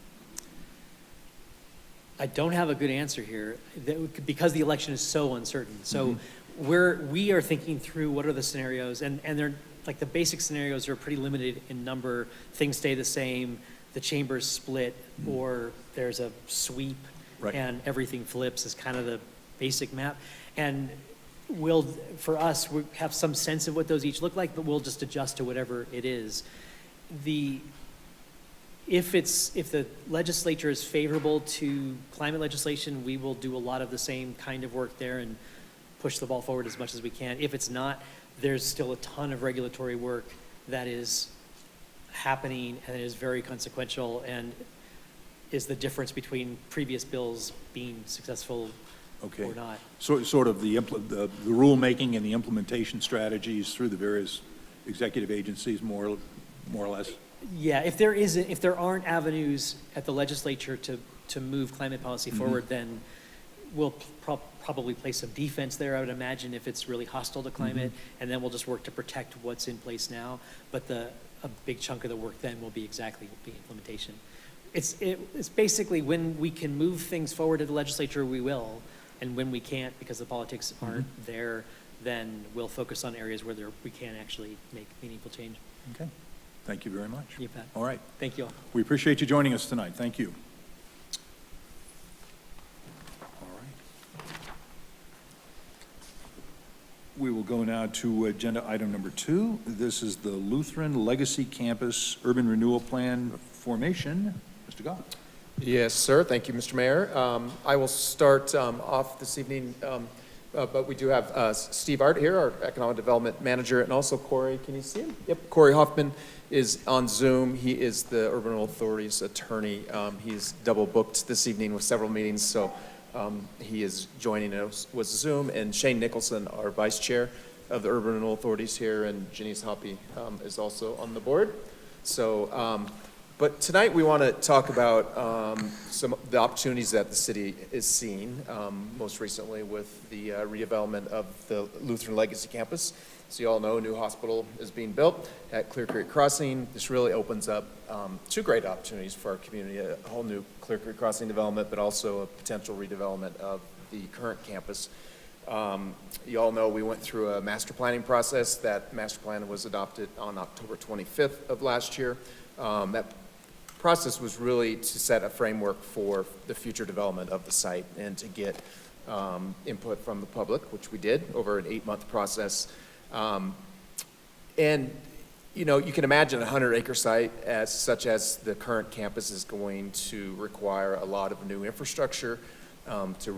I don't have a good answer here because the election is so uncertain. So we are thinking through what are the scenarios, and they're like the basic scenarios are pretty limited in number. Things stay the same, the chambers split, or there's a sweep, Right. and everything flips is kind of the basic map. And for us, we have some sense of what those each look like, but we'll just adjust to whatever it is. If the legislature is favorable to climate legislation, we will do a lot of the same kind of work there and push the ball forward as much as we can. If it's not, there's still a ton of regulatory work that is happening and is very consequential and is the difference between previous bills being successful Okay. or not. So sort of the rulemaking and the implementation strategies through the various executive agencies, more or less? Yeah, if there aren't avenues at the legislature to move climate policy forward, then we'll probably play some defense there, I would imagine, if it's really hostile to climate, and then we'll just work to protect what's in place now. But a big chunk of the work then will be exactly the implementation. It's basically when we can move things forward to the legislature, we will, and when we can't because the politics aren't there, then we'll focus on areas where we can actually make meaningful change. Okay. Thank you very much. You bet. All right. Thank you all. We appreciate you joining us tonight. Thank you. All right. We will go now to agenda item number 2. This is the Lutheran Legacy Campus Urban Renewal Plan formation. Mr. Goff. Yes, sir. Thank you, Mr. Mayor. I will start off this evening, but we do have Steve Art here, our Economic Development Manager, and also Corey. Can you see him? Yep. Corey Hoffman is on Zoom. He is the Urban Renewal Authority's attorney. He's double booked this evening with several meetings, so he is joining us with Zoom. And Shane Nicholson, our Vice Chair of the Urban Renewal Authorities here, and Janice Hoppy is also on the board. So, but tonight we want to talk about some of the opportunities that the city is seeing, most recently with the redevelopment of the Lutheran Legacy Campus. So you all know a new hospital is being built at Clear Creek Crossing. This really opens up 2 great opportunities for our community, a whole new Clear Creek Crossing development, but also a potential redevelopment of the current campus. You all know we went through a master planning process. That master plan was adopted on October 25th of last year. That process was really to set a framework for the future development of the site and to get input from the public, which we did over an 8-month process. And, you know, you can imagine a 100-acre site such as the current campus is going to require a lot of new infrastructure to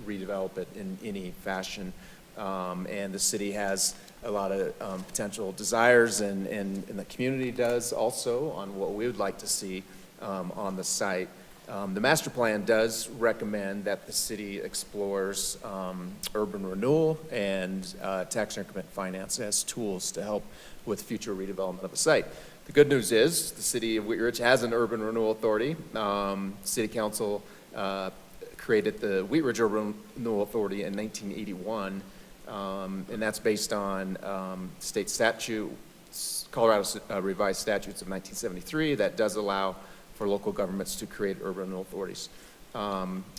redevelop it in any fashion. And the city has a lot of potential desires and the community does also on what we would like to see on the site. The master plan does recommend that the city explores urban renewal and tax increment finance as tools to help with future redevelopment of the site. The good news is the city of Wheat Ridge has an urban renewal authority. City Council created the Wheat Ridge Urban Renewal Authority in 1981, and that's based on state statute, Colorado Revised Statutes of 1973 that does allow for local governments to create urban renewal authorities.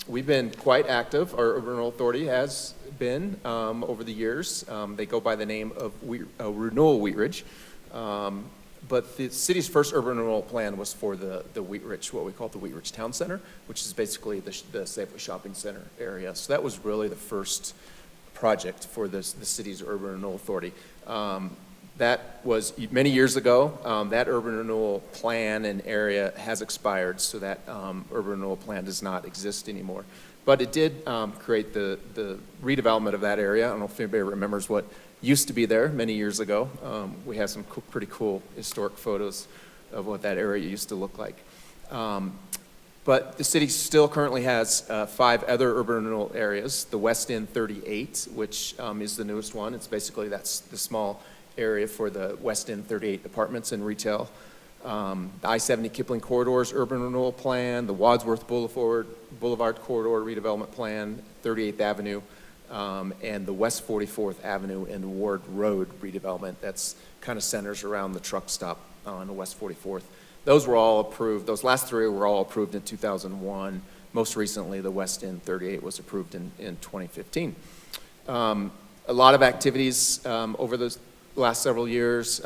We've been quite active. Our urban renewal authority has been over the years. They go by the name of Renewal Wheat Ridge. But the city's first urban renewal plan was for the Wheat Ridge, what we call the Wheat Ridge Town Center, which is basically the Safeway Shopping Center area. So that was really the first project for the city's urban renewal authority. That was many years ago. That urban renewal plan and area has expired, so that urban renewal plan does not exist anymore. But it did create the redevelopment of that area. I don't know if anybody remembers what used to be there many years ago. We have some pretty cool historic photos of what that area used to look like. But the city still currently has 5 other urban renewal areas. The West End 38, which is the newest one. It's basically, that's the small area for the West End 38 apartments and retail. The I-70 Kipling Corridors Urban Renewal Plan, the Wadsworth Boulevard Corridor Redevelopment Plan, 38th Avenue, and the West 44th Avenue and Ward Road redevelopment. That's kind of centers around the truck stop on the West 44th. Those were all approved. Those last 3 were all approved in 2001. Most recently, the West End 38 was approved in 2015. A lot of activities over the last several years.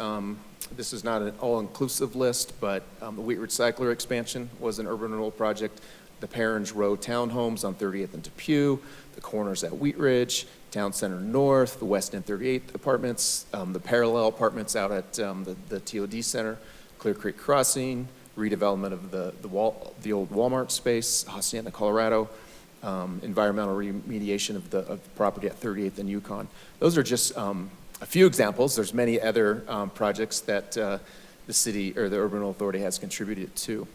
This is not an all-inclusive list, but the Wheatridge Cycler expansion was an urban renewal project. The Perrins Row townhomes on 30th and Depew, the corners at Wheatridge, Town Center North, the West End 38 apartments, the parallel apartments out at the TOD Center, Clear Creek Crossing, redevelopment of the old Walmart space, Hacienda, Colorado, environmental remediation of the property at 38th and Yukon. Those are just a few examples. There's many other projects that the city or the Urban Renewal Authority has contributed to.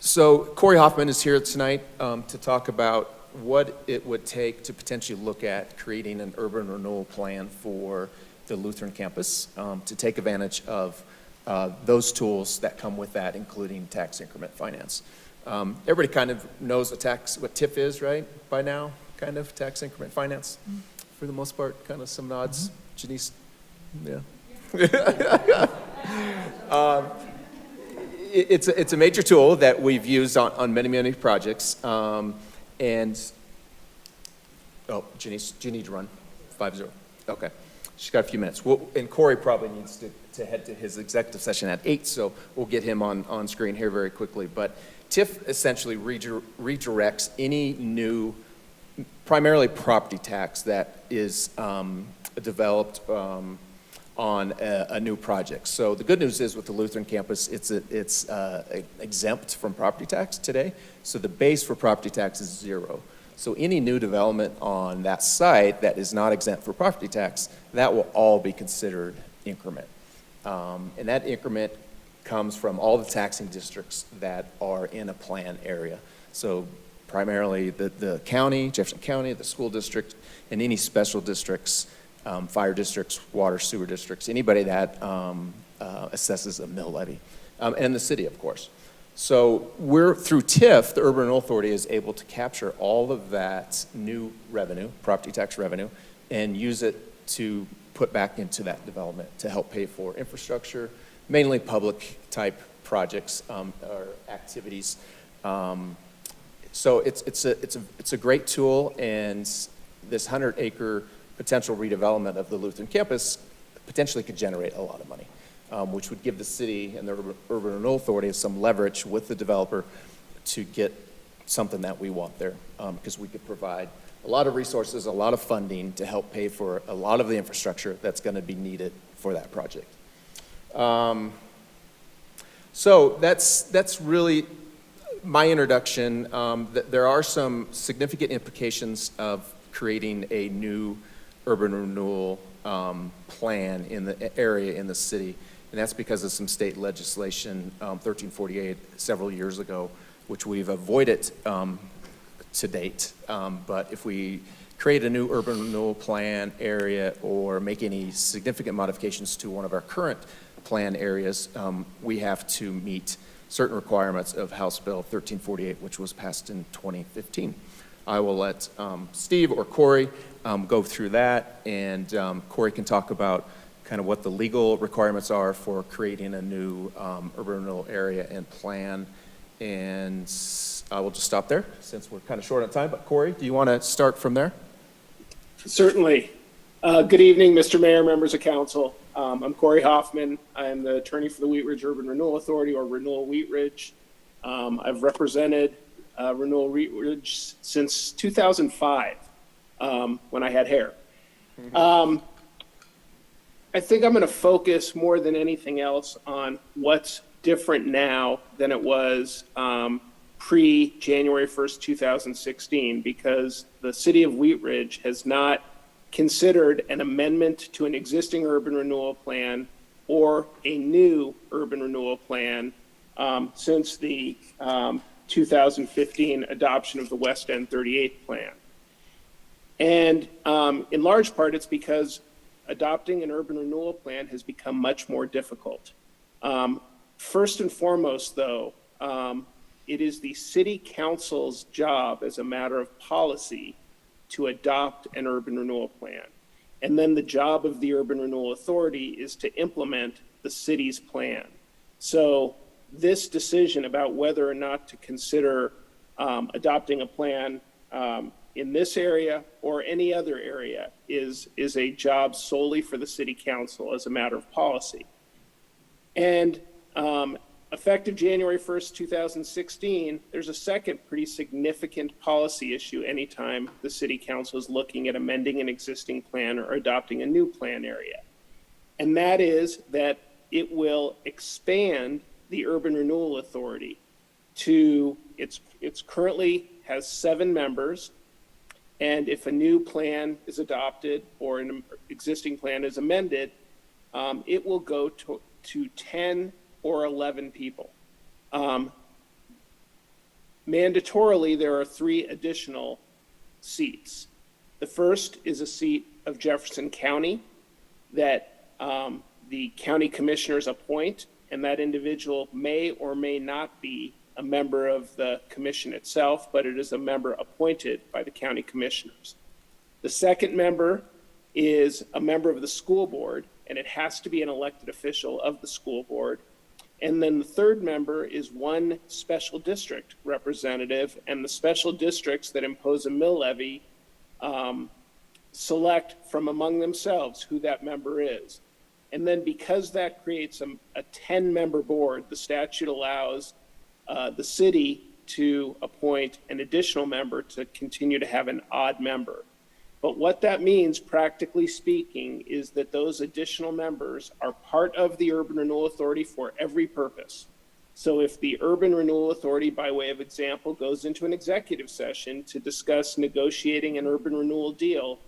So Corey Hoffman is here tonight to talk about what it would take to potentially look at creating an urban renewal plan for the Lutheran campus to take advantage of those tools that come with that, including tax increment finance. Everybody kind of knows what TIF is, right, by now, kind of, tax increment finance, for the most part, kind of some nods. Janice, yeah. It's a major tool that we've used on many projects. And, oh, Janice, do you need to run? 5-0, okay. She's got a few minutes. And Corey probably needs to head to his executive session at 8, so we'll get him on screen here very quickly. But TIF essentially redirects any new, primarily property tax that is developed on a new project. So the good news is with the Lutheran campus, it's exempt from property tax today. So the base for property tax is 0. So any new development on that site that is not exempt for property tax, that will all be considered increment. And that increment comes from all the taxing districts that are in a plan area. So primarily the county, Jefferson County, the school district, and any special districts, fire districts, water, sewer districts, anybody that assesses a mill levy, and the city, of course. So we're, through TIF, the Urban Renewal Authority is able to capture all of that new revenue, property tax revenue, and use it to put back into that development to help pay for infrastructure, mainly public type projects or activities. So it's a great tool, and this 100-acre potential redevelopment of the Lutheran campus potentially could generate a lot of money, which would give the city and the Urban Renewal Authority some leverage with the developer to get something that we want there, because we could provide a lot of resources, a lot of funding to help pay for a lot of the infrastructure that's going to be needed for that project. So that's really my introduction. There are some significant implications of creating a new urban renewal plan in the area in the city, and that's because of some state legislation, 1348, several years ago, which we've avoided to date. But if we create a new urban renewal plan area or make any significant modifications to one of our current plan areas, we have to meet certain requirements of House Bill 1348, which was passed in 2015. I will let Steve or Corey go through that, and Corey can talk about kind of what the legal requirements are for creating a new urban renewal area and plan. And I will just stop there since we're kind of short on time. But Corey, do you want to start from there? Certainly. Good evening, Mr. Mayor, members of council. I'm Corey Hoffman. I'm the attorney for the Wheatridge Urban Renewal Authority, or Renewal Wheatridge. I've represented Renewal Wheatridge since 2005. when I had hair. I think I'm going to focus more than anything else on what's different now than it was pre-January 1st, 2016, because the city of Wheat Ridge has not considered an amendment to an existing urban renewal plan or a new urban renewal plan since the 2015 adoption of the West End 38 plan. And in large part, it's because adopting an urban renewal plan has become much more difficult. First and foremost, though, it is the city council's job as a matter of policy to adopt an urban renewal plan. And then the job of the Urban Renewal Authority is to implement the city's plan. So this decision about whether or not to consider adopting a plan in this area or any other area is a job solely for the city council as a matter of policy. And effective January 1st, 2016, there's a second pretty significant policy issue anytime the city council is looking at amending an existing plan or adopting a new plan area. And that is that it will expand the Urban Renewal Authority to, it's currently has 7 members. And if a new plan is adopted or an existing plan is amended, it will go to 10 or 11 people. Mandatorily, there are 3 additional seats. The first is a seat of Jefferson County that the county commissioners appoint, and that individual may or may not be a member of the commission itself, but it is a member appointed by the county commissioners. The second member is a member of the school board, and it has to be an elected official of the school board. And then the third member is one special district representative, and the special districts that impose a mill levy select from among themselves who that member is. And then because that creates a 10-member board, the statute allows the city to appoint an additional member to continue to have an odd member. But what that means, practically speaking, is that those additional members are part of the Urban Renewal Authority for every purpose. So if the Urban Renewal Authority, by way of example, goes into an executive session to discuss negotiating an urban renewal deal,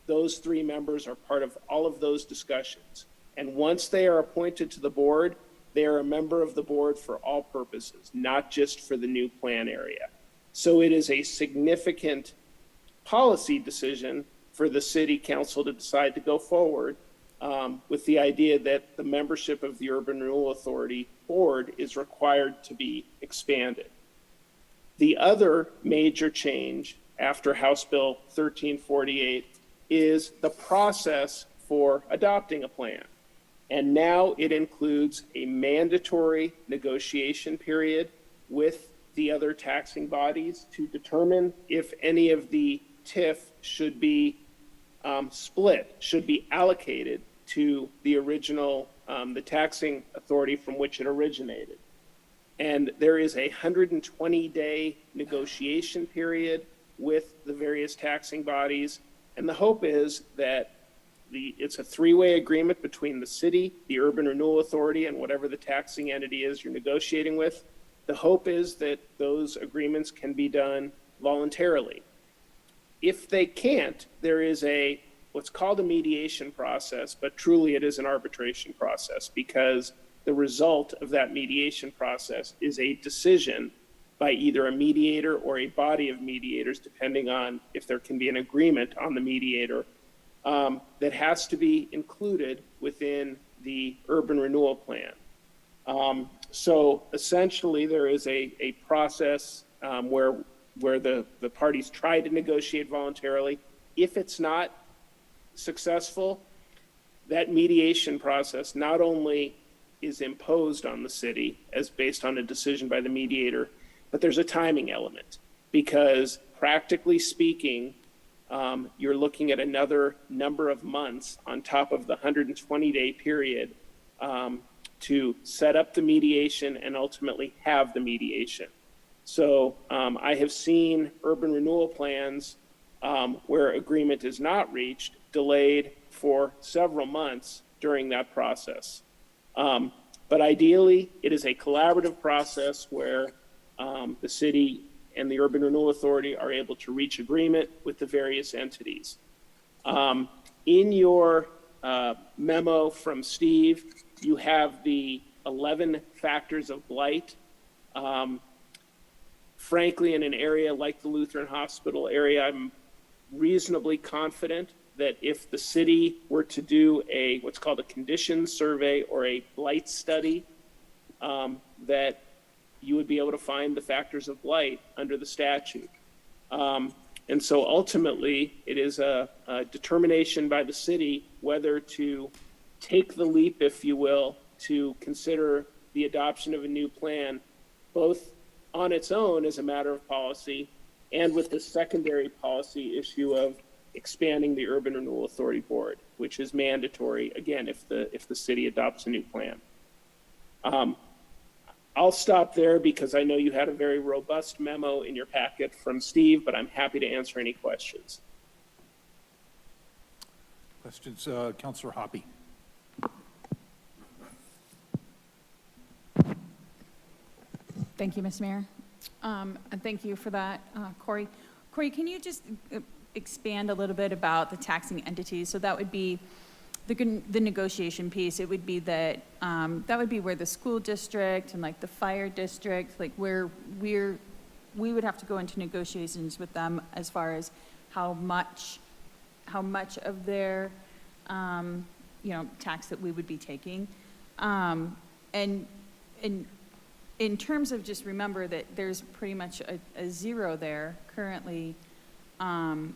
those 3 members are part of all of those discussions. And once they are appointed to the board, they are a member of the board for all purposes, not just for the new plan area. So it is a significant policy decision for the city council to decide to go forward with the idea that the membership of the Urban Renewal Authority board is required to be expanded. The other major change after House Bill 1348 is the process for adopting a plan. And now it includes a mandatory negotiation period with the other taxing bodies to determine if any of the TIF should be split, should be allocated to the original, the taxing authority from which it originated. And there is a 120-day negotiation period with the various taxing bodies. And the hope is that it's a 3-way agreement between the city, the Urban Renewal Authority, and whatever the taxing entity is you're negotiating with. The hope is that those agreements can be done voluntarily. If they can't, there is what's called a mediation process, but truly it is an arbitration process, because the result of that mediation process is a decision by either a mediator or a body of mediators, depending on if there can be an agreement on the mediator, that has to be included within the urban renewal plan. So essentially there is a process where the parties try to negotiate voluntarily. If it's not successful, that mediation process not only is imposed on the city as based on a decision by the mediator, but there's a timing element, because practically speaking, you're looking at another number of months on top of the 120-day period to set up the mediation and ultimately have the mediation. So I have seen urban renewal plans where agreement is not reached, delayed for several months during that process. But ideally, it is a collaborative process where the city and the Urban Renewal Authority are able to reach agreement with the various entities. In your memo from Steve, you have the 11 factors of blight. Frankly, in an area like the Lutheran Hospital area, I'm reasonably confident that if the city were to do what's called a condition survey or a blight study, that you would be able to find the factors of blight under the statute. And so ultimately, it is a determination by the city whether to take the leap, if you will, to consider the adoption of a new plan, both on its own as a matter of policy and with the secondary policy issue of expanding the Urban Renewal Authority Board, which is mandatory, again, if the city adopts a new plan. I'll stop there because I know you had a very robust memo in your packet from Steve, but I'm happy to answer any questions. Questions, Councillor Hoppe? Thank you, Mr. Mayor. And thank you for that, Corey. Corey, can you just expand a little bit about the taxing entities? So that would be the negotiation piece. It would be that would be where the school district and like the fire district, like where we would have to go into negotiations with them as far as how much of their tax that we would be taking, and in terms of just remember that there's pretty much a zero there currently, and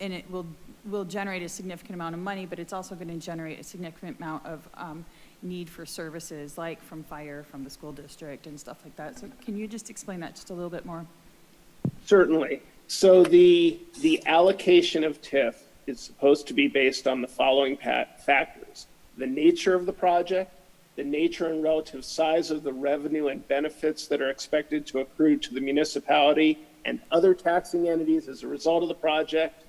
it will generate a significant amount of money, but it's also going to generate a significant amount of need for services like from fire, from the school district and stuff like that. So can you just explain that just a little bit more? Certainly. So the allocation of TIF is supposed to be based on the following factors: the nature of the project, the nature and relative size of the revenue and benefits that are expected to accrue to the municipality and other taxing entities as a result of the project,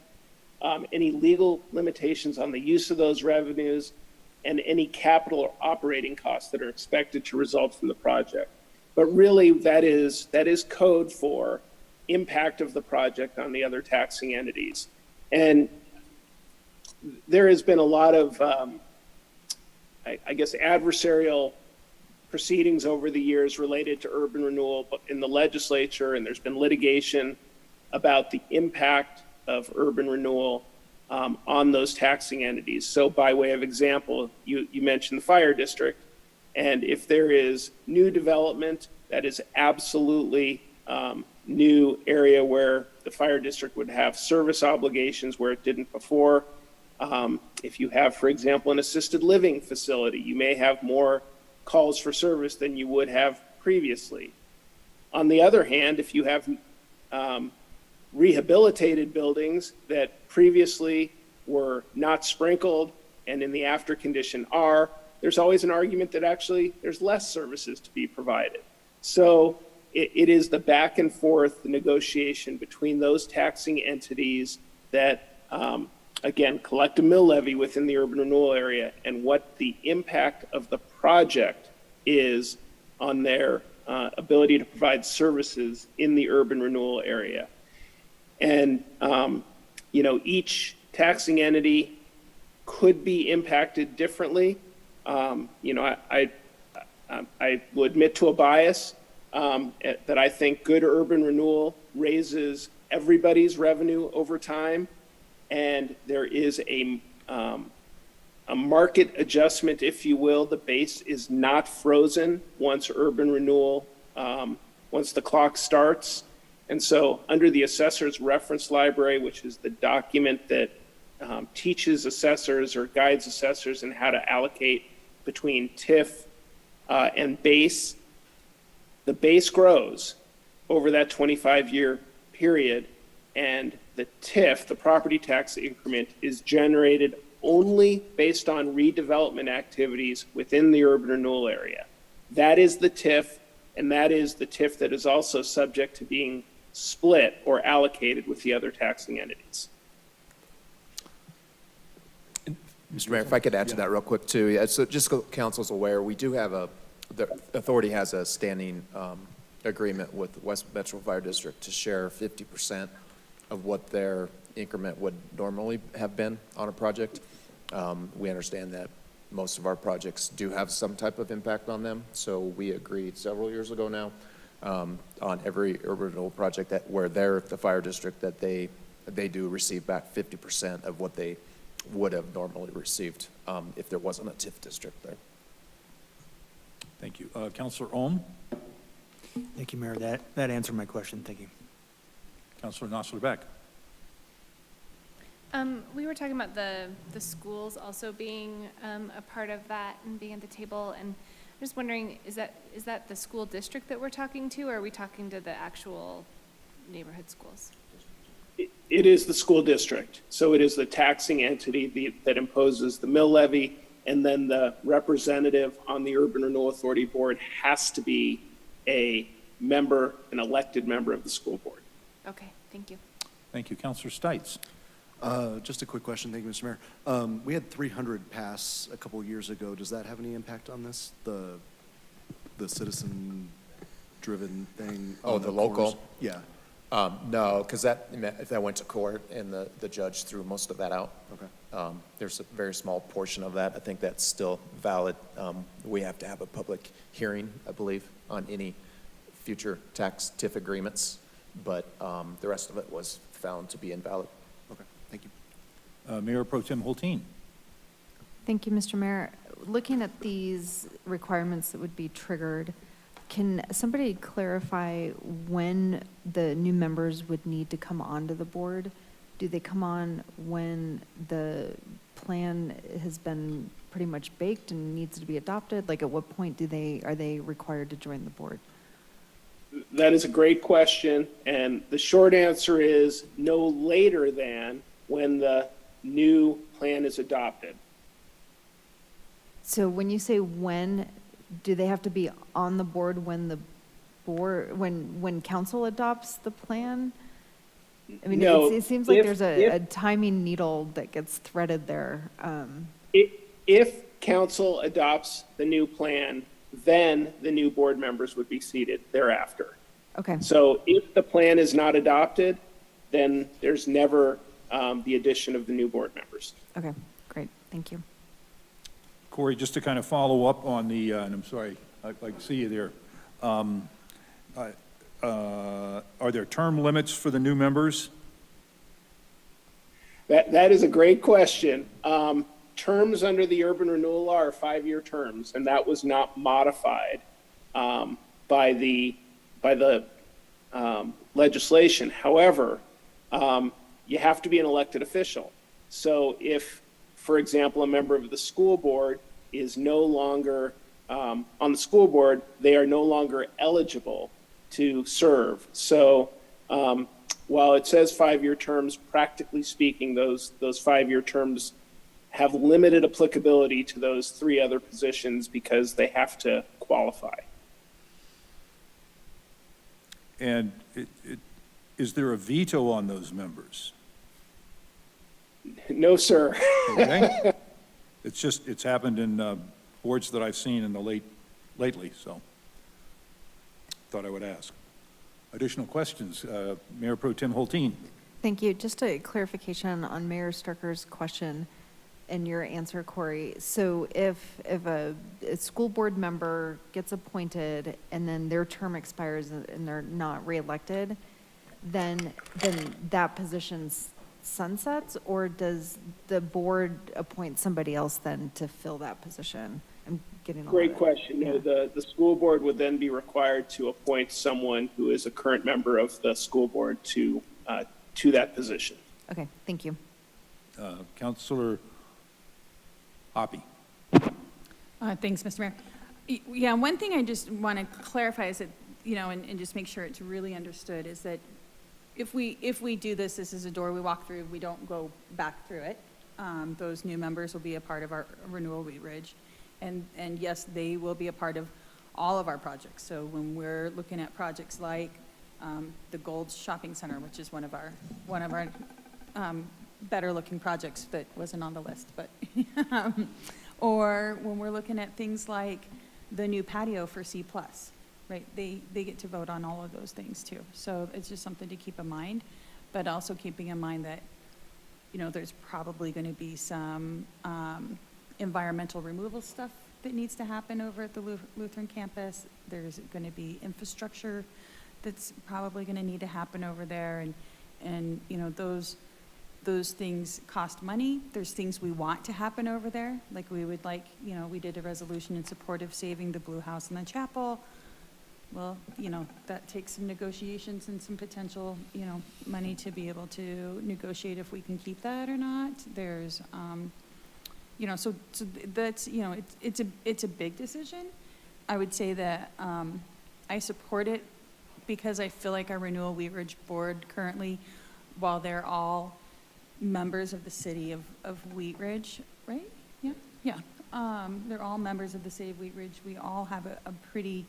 any legal limitations on the use of those revenues, and any capital or operating costs that are expected to result from the project. But really, that is code for impact of the project on the other taxing entities. And there has been a lot of, I guess, adversarial proceedings over the years related to urban renewal in the legislature, and there's been litigation about the impact of urban renewal on those taxing entities. So by way of example, you mentioned the fire district, and if there is new development that is absolutely new area where the fire district would have service obligations where it didn't before, if you have, for example, an assisted living facility, you may have more calls for service than you would have previously. On the other hand, if you have rehabilitated buildings that previously were not sprinkled and in the after condition are, there's always an argument that actually there's less services to be provided. So it is the back and forth, the negotiation between those taxing entities that, again, collect a mill levy within the urban renewal area and what the impact of the project is on their ability to provide services in the urban renewal area. And, each taxing entity could be impacted differently. I will admit to a bias that I think good urban renewal raises everybody's revenue over time. And there is a market adjustment, if you will. The base is not frozen once urban renewal, once the clock starts. And so under the assessor's reference library, which is the document that teaches assessors or guides assessors in how to allocate between TIF and base, the base grows over that 25-year period, and the TIF, the property tax increment, is generated only based on redevelopment activities within the urban renewal area. That is the TIF, and that is the TIF that is also subject to being split or allocated with the other taxing entities. Mr. Mayor, if I could add to that real quick too. Yeah, so just so council's aware, we do have the authority has a standing agreement with West Metro Fire District to share 50% of what their increment would normally have been on a project. We understand that most of our projects do have some type of impact on them, so we agreed several years ago now on every urban renewal project that where they're the fire district that they do receive back 50% of what they would have normally received if there wasn't a TIF district there. Thank you. Councilor Ohm? Thank you, Mayor. That answered my question. Thank you. Councilor Nosler-Beck? We were talking about the schools also being a part of that and being at the table, and I'm just wondering, is that the school district that we're talking to, or are we talking to the actual neighborhood schools? It is the school district. So it is the taxing entity that imposes the mill levy, and then the representative on the Urban Renewal Authority Board has to be a member, an elected member of the school board. Okay, thank you. Thank you. Councilor Stites? Just a quick question. Thank you, Mr. Mayor. We had 300 pass a couple of years ago. Does that have any impact on this? The citizen-driven thing? Oh, on the local? course? Yeah. No, because that went to court and the judge threw most of that out. Okay. There's a very small portion of that. I think that's still valid. We have to have a public hearing, I believe, on any future tax TIF agreements, but the rest of it was found to be invalid. Okay. Thank you. Mayor Pro Tem Holteen? Thank you, Mr. Mayor. Looking at these requirements that would be triggered, can somebody clarify when the new members would need to come onto the board? Do they come on when the plan has been pretty much baked and needs to be adopted? Like, at what point are they required to join the board? That is a great question, and the short answer is no later than when the new plan is adopted. So when you say when, do they have to be on the board when when council adopts the plan? I mean, No, it seems like if- there's a timing needle that gets threaded there. If council adopts the new plan, then the new board members would be seated thereafter. Okay, So if the plan is not adopted, then there's never the addition of the new board members. okay, great, thank you. Corey, just to kind of follow up on the, and I'm sorry, I see you there. Are there term limits for the new members? That is a great question. Terms under the urban renewal law are 5-year terms, and that was not modified by the legislation. However, you have to be an elected official. So if, for example, a member of the school board is no longer on the school board, they are no longer eligible to serve. So while it says 5-year terms, practically speaking, those 5-year terms have limited applicability to those 3 other positions because they have to qualify. And is there a veto on those members? No, sir. Okay? It's happened in boards that I've seen in the lately, so thought I would ask. Additional questions? Mayor Pro Tem Holteen? Thank you. Just a clarification on Mayor Starker's question and your answer, Corey. So if a school board member gets appointed and then their term expires and they're not reelected, then that position sunsets, or does the board appoint somebody else then to fill that position? I'm getting a lot Great of- question. yeah. No, the school board would then be required to appoint someone who is a current member of the school board to that position. Okay, thank you. Councilor Hoppy? Thanks, Mr. Mayor. Yeah, one thing I just want to clarify is that, and just make sure it's really understood, is that if we do this is a door we walk through, we don't go back through it. Those new members will be a part of our renewal Wheat Ridge. And yes, they will be a part of all of our projects. So when we're looking at projects like the Gold Shopping Center, which is one of our better-looking projects that wasn't on the list, but, or when we're looking at things like the new patio for C+, right? They get to vote on all of those things too. So it's just something to keep in mind, but also keeping in mind that, you know, there's probably going to be some environmental removal stuff that needs to happen over at the Lutheran campus. There's going to be infrastructure that's probably going to need to happen over there, and you know, those things cost money. There's things we want to happen over there, like we would like, you know, we did a resolution in support of saving the Blue House and the chapel. Well, you know, that takes some negotiations and some potential, you know, money to be able to negotiate if we can keep that or not. There's, you know, so that's, you know, it's a big decision. I would say that I support it because I feel like our Renewal Wheat Ridge Board currently, while they're all members of the city of Wheat Ridge, right? Yeah, yeah. They're all members of the city of Wheat Ridge. We all have a pretty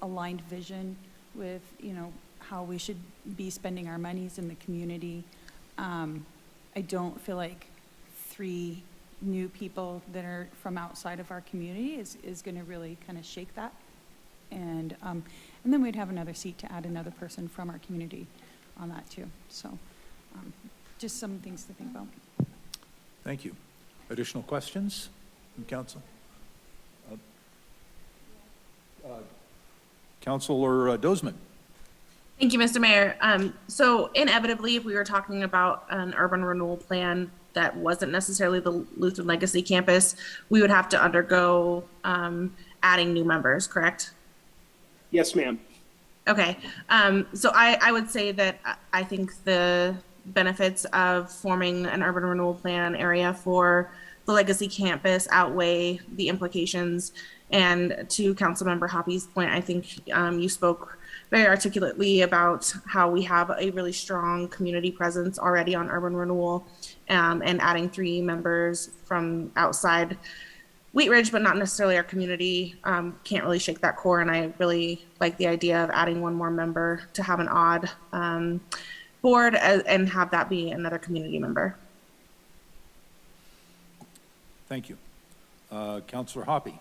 aligned vision with, you know, how we should be spending our monies in the community. I don't feel like 3 new people that are from outside of our community is going to really kind of shake that. And then we'd have another seat to add another person from our community on that too. So just some things to think about. Thank you. Additional questions from council? Councilor Dozeman. Thank you, Mr. Mayor. So inevitably, if we were talking about an urban renewal plan that wasn't necessarily the Lutheran Legacy campus, we would have to undergo adding new members, correct? Yes, ma'am. Okay. So I would say that I think the benefits of forming an urban renewal plan area for the Legacy campus outweigh the implications. And to Councilmember Hoppy's point, I think you spoke very articulately about how we have a really strong community presence already on urban renewal, and adding 3 members from outside Wheat Ridge, but not necessarily our community, can't really shake that core. And I really like the idea of adding 1 more member to have an odd board and have that be another community member. Thank you. Councilor Hoppy.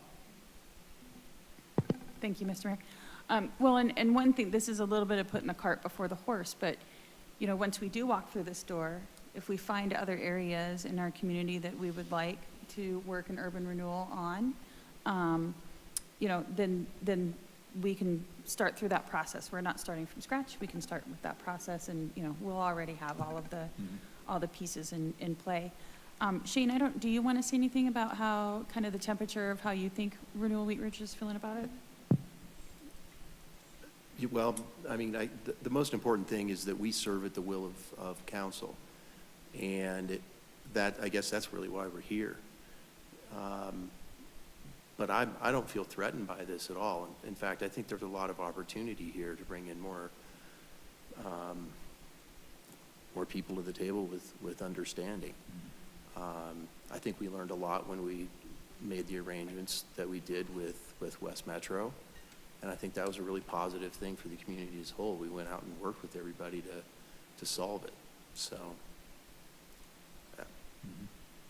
Thank you, Mr. Mayor. Well, and one thing, this is a little bit of putting the cart before the horse, but, you know, once we do walk through this door, if we find other areas in our community that we would like to work an urban renewal on, you know, then we can start through that process. We're not starting from scratch. We can start with that process, and, you know, we'll already have all of the, all the pieces in play. Shane, do you want to say anything about how, kind of the temperature of how you think Renewal Wheat Ridge is feeling about it? Well, I mean, the most important thing is that we serve at the will of council. And I guess that's really why we're here. But I don't feel threatened by this at all. In fact, I think there's a lot of opportunity here to bring in more people to the table with understanding. I think we learned a lot when we made the arrangements that we did with West Metro. And I think that was a really positive thing for the community as a whole. We went out and worked with everybody to solve it. So,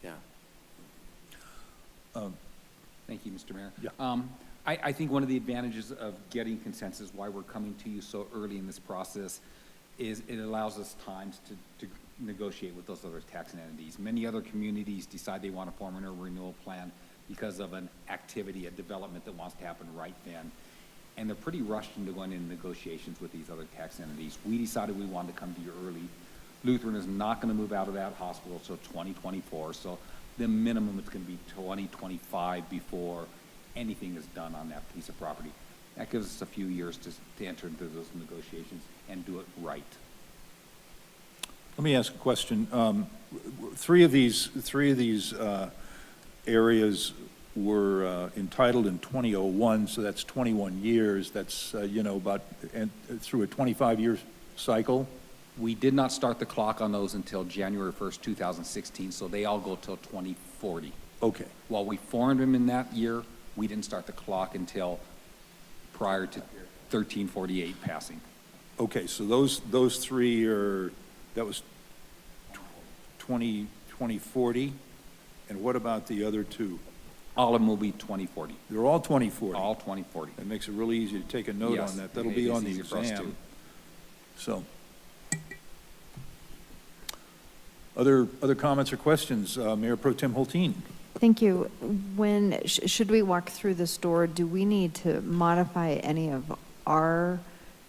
yeah. Thank you, Mr. Mayor. Yeah. I think one of the advantages of getting consensus, why we're coming to you so early in this process, is it allows us times to negotiate with those other taxing entities. Many other communities decide they want to form a renewal plan because of an activity, a development that wants to happen right then. And they're pretty rushed into going into negotiations with these other tax entities. We decided we wanted to come to you early. Lutheran is not going to move out of that hospital until 2024, so the minimum it's going to be 2025 before anything is done on that piece of property. That gives us a few years to enter into those negotiations and do it right. Let me ask a question. Three of these areas were entitled in 2001, so that's 21 years. That's, you know, about through a 25-year cycle. We did not start the clock on those until January 1st, 2016, so they all go till 2040. Okay. While we formed them in that year, we didn't start the clock until prior to 1348 passing. Okay, so those three are, that was 2040, and what about the other two? All of them will be 2040, They're all 2040. all 2040. That makes it really easy to take a note Yes, on that. That'll it be is on the easier for us, exam. too. So. Other comments or questions? Mayor Pro Tem Holteen? Thank you. When, should we walk through the store, do we need to modify any of our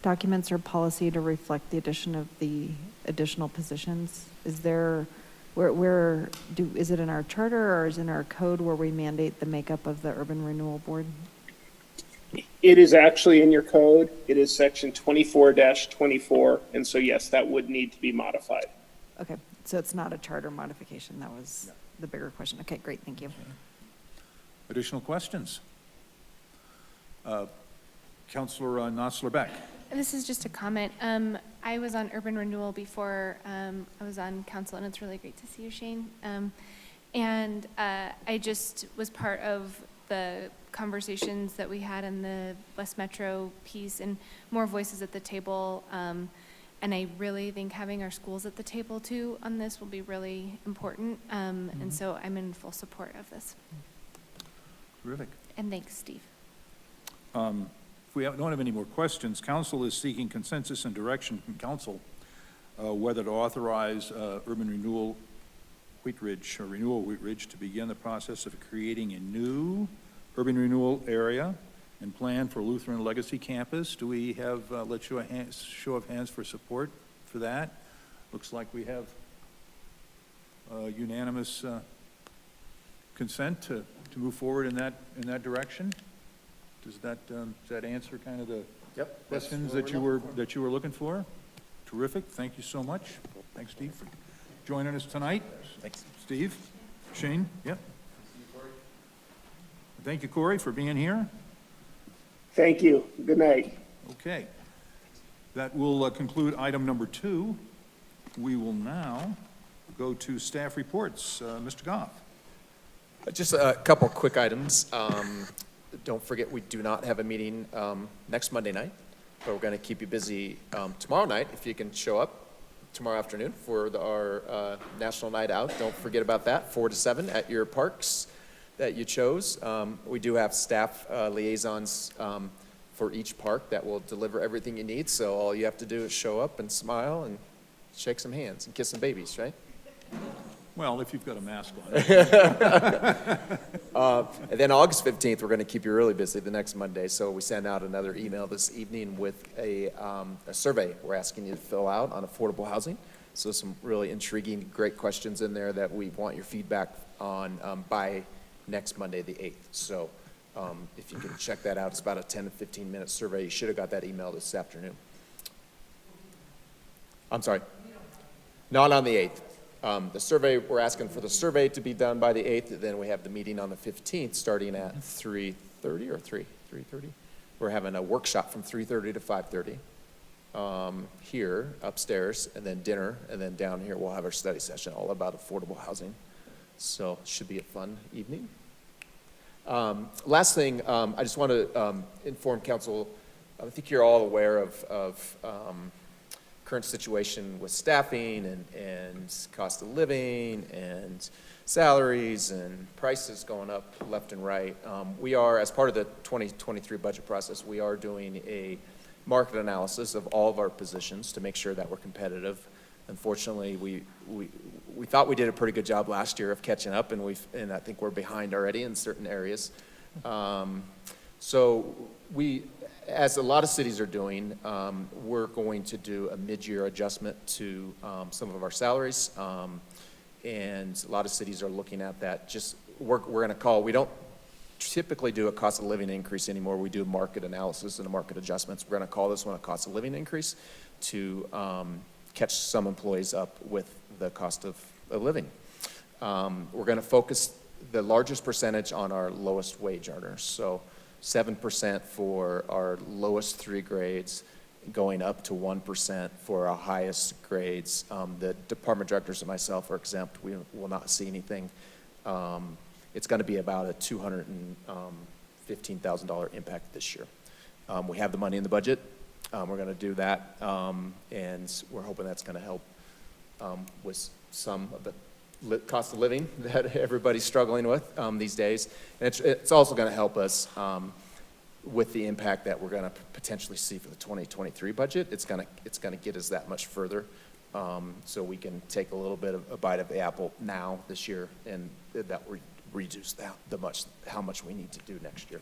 documents or policy to reflect the addition of the additional positions? Is there, is it in our charter or is it in our code where we mandate the makeup of the Urban Renewal Board? It is actually in your code. It is section 24-24, and so yes, that would need to be modified. Okay, so it's not a charter modification. That was the bigger question. Okay, great, thank you. Additional questions? Counselor Nosler-Beck? This is just a comment. I was on Urban Renewal before I was on council, and it's really great to see you, Shane. And I just was part of the conversations that we had in the West Metro piece and more voices at the table. And I really think having our schools at the table too on this will be really important. And so I'm in full support of this. Terrific. And thanks, Steve. If we don't have any more questions, council is seeking consensus and direction from council whether to authorize Urban Renewal Wheat Ridge, or Renewal Wheat Ridge, to begin the process of creating a new urban renewal area and plan for Lutheran Legacy Campus. Do we have, let's show of hands for support for that? Looks like we have unanimous consent to move forward in that direction. Does that answer kind of the Yep. questions that's that what you were looking for? Terrific. Thank you so much. Thanks, Steve, for joining us tonight. Thanks. Steve, Shane, yep. Thank you, Corey, for being here. Thank you. Good night. Okay. That will conclude item number 2. We will now go to staff reports. Mr. Goff. Just a couple quick items. Don't forget, we do not have a meeting next Monday night, but we're going to keep you busy tomorrow night if you can show up tomorrow afternoon for our National Night Out. Don't forget about that, 4 to 7 at your parks that you chose. We do have staff liaisons for each park that will deliver everything you need, so all you have to do is show up and smile and shake some hands and kiss some babies, right? Well, if you've got a mask on. And then August 15th, we're going to keep you really busy the next Monday, so we sent out another email this evening with a survey we're asking you to fill out on affordable housing. So some really intriguing, great questions in there that we want your feedback on by next Monday, the 8th. So if you can check that out, it's about a 10 to 15-minute survey. You should have got that email this afternoon. I'm sorry, not on the 8th. The survey, we're asking for the survey to be done by the 8th, then we have the meeting on the 15th, starting at 3:30 or 3:30? We're having a workshop from 3:30 to 5:30 here upstairs, and then dinner, and then down here we'll have our study session all about affordable housing. So it should be a fun evening. Last thing, I just want to inform council, I think you're all aware of current situation with staffing and cost of living and salaries and prices going up left and right. We are, as part of the 2023 budget process, we are doing a market analysis of all of our positions to make sure that we're competitive. Unfortunately, we thought we did a pretty good job last year of catching up, and I think we're behind already in certain areas. So we, as a lot of cities are doing, we're going to do a mid-year adjustment to some of our salaries, and a lot of cities are looking at that. Just we're going to call, we don't typically do a cost of living increase anymore. We do market analysis and market adjustments. We're going to call this one a cost of living increase to catch some employees up with the cost of living. We're going to focus the largest percentage on our lowest wage earners. So 7% for our lowest 3 grades, going up to 1% for our highest grades. The department directors and myself are exempt. We will not see anything. It's going to be about a $215,000 impact this year. We have the money in the budget We're going to do that, and we're hoping that's going to help with some of the cost of living that everybody's struggling with these days. And it's also going to help us with the impact that we're going to potentially see for the 2023 budget. It's going to get us that much further, so we can take a little bit of a bite of the apple now this year, and that will reduce how much we need to do next year.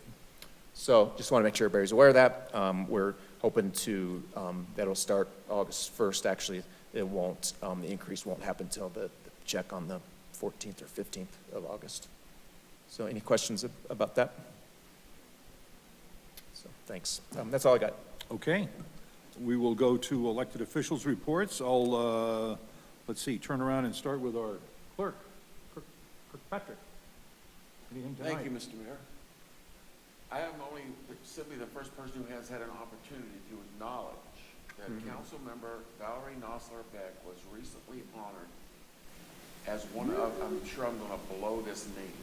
So just want to make sure everybody's aware of that. We're hoping to that'll start August 1st. Actually, it won't. The increase won't happen until the check on the 14th or 15th of August. So any questions about that? So thanks. That's all I got. Okay. We will go to elected officials' reports. I'll, let's see, turn around and start with our clerk, Kirkpatrick. Anything tonight? Thank you, Mr. Mayor. I am only simply the first person who has had an opportunity to acknowledge that Council Member Valerie Nosler Beck was recently honored as one of, I'm sure I'm going to blow this name,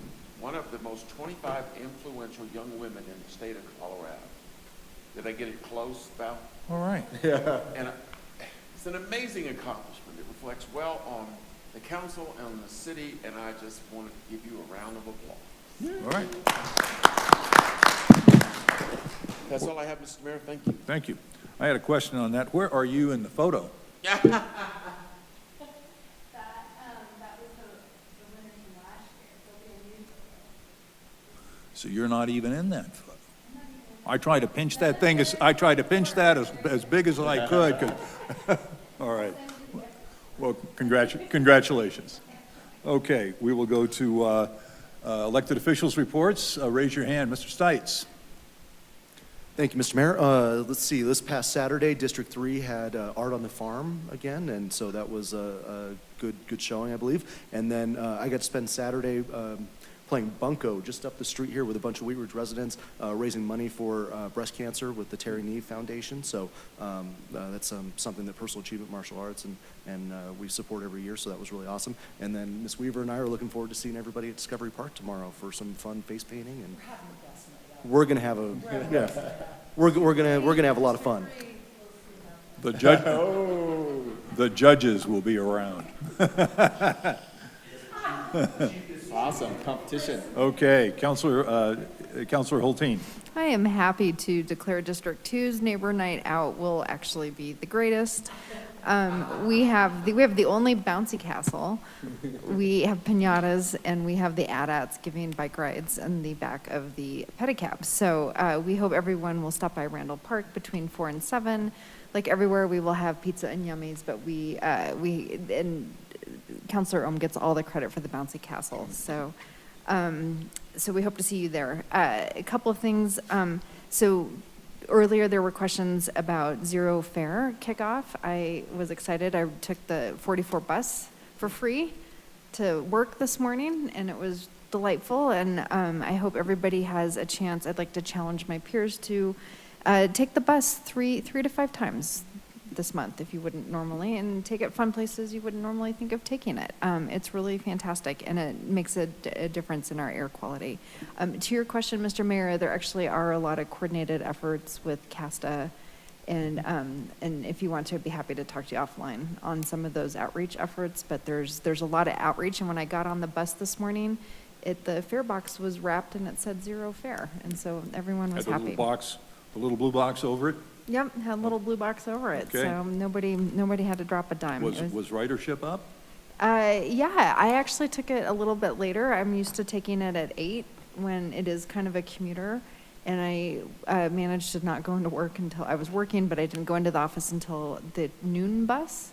one of the most 25 influential young women in the state of Colorado. Did I get it close, Val? All right. Yeah. And it's an amazing accomplishment. It reflects well on the council and the city, and I just wanted to give you a round of applause. All right. That's all I have, Mr. Mayor. Thank you. Thank you. I had a question on that. Where are you in the photo? So you're not even in that photo. I tried to pinch that thing as big as I could. All right. Well, congratulations. Okay, we will go to elected officials' reports. Raise your hand, Mr. Stites. Thank you, Mr. Mayor. Let's see, this past Saturday, District 3 had Art on the Farm again, and so that was a good showing, I believe. And then I got to spend Saturday playing bunco just up the street here with a bunch of Wheat Ridge residents, raising money for breast cancer with the Terry Neve Foundation. So that's something that Personal Achievement Martial Arts and we support every year, so that was really awesome. And then Ms. Weaver and I are looking forward to seeing everybody at Discovery Park tomorrow for some fun face painting, and we're gonna have we're gonna have a lot of fun. The judges will be around. Awesome competition. Okay, Councilor Hulteen. I am happy to declare District 2's Neighbor Night Out will actually be the greatest. We have the only bouncy castle. We have piñatas, and we have the AT-ATs giving bike rides in the back of the pedicab. So we hope everyone will stop by Randall Park between 4 and 7. Like everywhere, we will have pizza and yummies, but and Councilor Ohm gets all the credit for the bouncy castle. So so we hope to see you there. A couple of things. So earlier there were questions about zero fare kickoff. I was excited. I took the 44 bus for free to work this morning, and it was delightful. And I hope everybody has a chance. I'd like to challenge my peers to take the bus three to 5 times this month if you wouldn't normally, and take it fun places you wouldn't normally think of taking it. It's really fantastic, and it makes a difference in our air quality. To your question, Mr. Mayor, there actually are a lot of coordinated efforts with CASTA, and if you want to, I'd be happy to talk to you offline on some of those outreach efforts, but there's a lot of outreach, and when I got on the bus this morning, the fare box was wrapped and it said zero fare, and so everyone was happy. The little blue box over it? Yep, had a little blue box over it, Okay. so nobody had to drop a dime. Was ridership up? Yeah, I actually took it a little bit later. I'm used to taking it at 8 when it is kind of a commuter, and I managed to not go into work until I was working, but I didn't go into the office until the noon bus.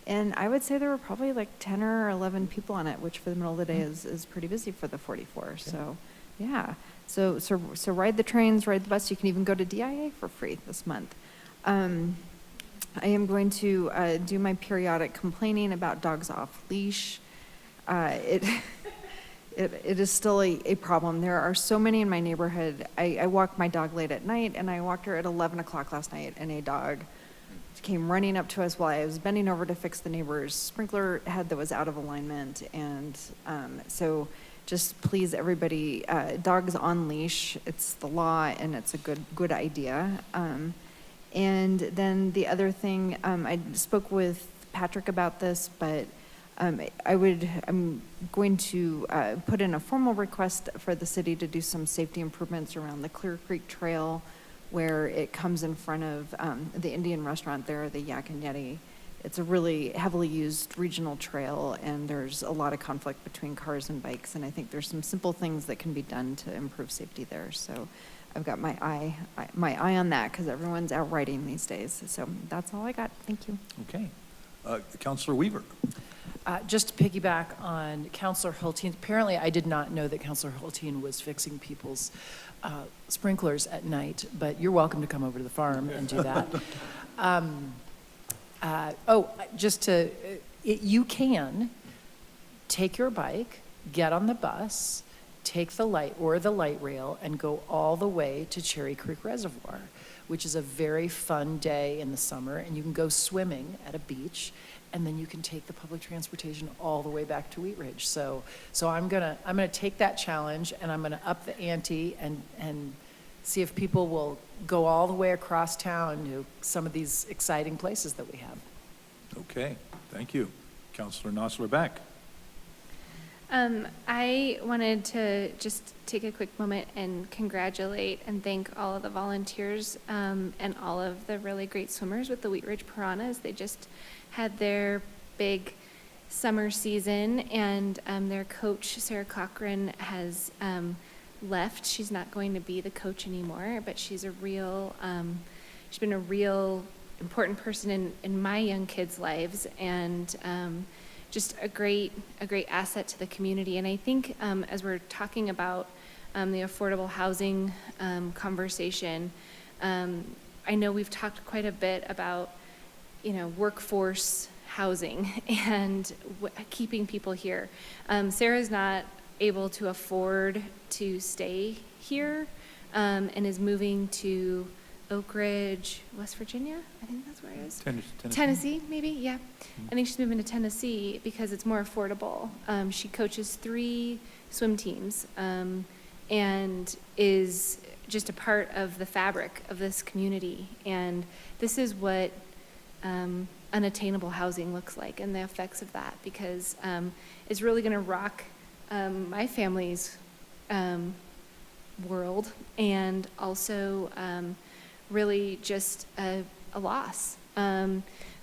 And I would say there were probably like 10 or 11 people on it, which for the middle of the day is pretty busy for the 44. So, yeah. So ride the trains, ride the bus. You can even go to DIA for free this month. I am going to do my periodic complaining about dogs off leash. It is still a problem. There are so many in my neighborhood. I walk my dog late at night, and I walked her at 11 o'clock last night, and a dog came running up to us while I was bending over to fix the neighbor's sprinkler head that was out of alignment. And so just please, everybody, dogs on leash, it's the law, and it's a good idea. And then the other thing, I spoke with Patrick about this, but I'm going to put in a formal request for the city to do some safety improvements around the Clear Creek Trail, where it comes in front of the Indian restaurant there, the Yak and Yeti. It's a really heavily used regional trail, and there's a lot of conflict between cars and bikes, and I think there's some simple things that can be done to improve safety there. So I've got my eye on that, because everyone's out riding these days. So that's all I got. Thank you. Okay. Counselor Weaver. Just to piggyback on Counselor Hulteen, apparently I did not know that Counselor Hulteen was fixing people's sprinklers at night, but you're welcome to come over to the farm and do that. You can take your bike, get on the bus, take the light rail, and go all the way to Cherry Creek Reservoir, which is a very fun day in the summer, and you can go swimming at a beach, and then you can take the public transportation all the way back to Wheat Ridge. So I'm gonna take that challenge, and I'm gonna up the ante and see if people will go all the way across town to some of these exciting places that we have. Okay, thank you. Counselor Nosler-Beck. I wanted to just take a quick moment and congratulate and thank all of the volunteers and all of the really great swimmers with the Wheat Ridge Piranhas. They just had their big summer season, and their coach, Sarah Cochran, has left. She's not going to be the coach anymore, but she's a real, she's been a real important person in my young kids' lives, and just a great asset to the community. And I think as we're talking about the affordable housing conversation, I know we've talked quite a bit about, workforce housing and keeping people here. Sarah's not able to afford to stay here and is moving to Oak Ridge, West Virginia. I think that's where it is. Tennessee, maybe, yeah. I think she's moving to Tennessee because it's more affordable. She coaches 3 swim teams and is just a part of the fabric of this community. And this is what unattainable housing looks like, and the effects of that, because it's really going to rock my family's world, and also really just a loss.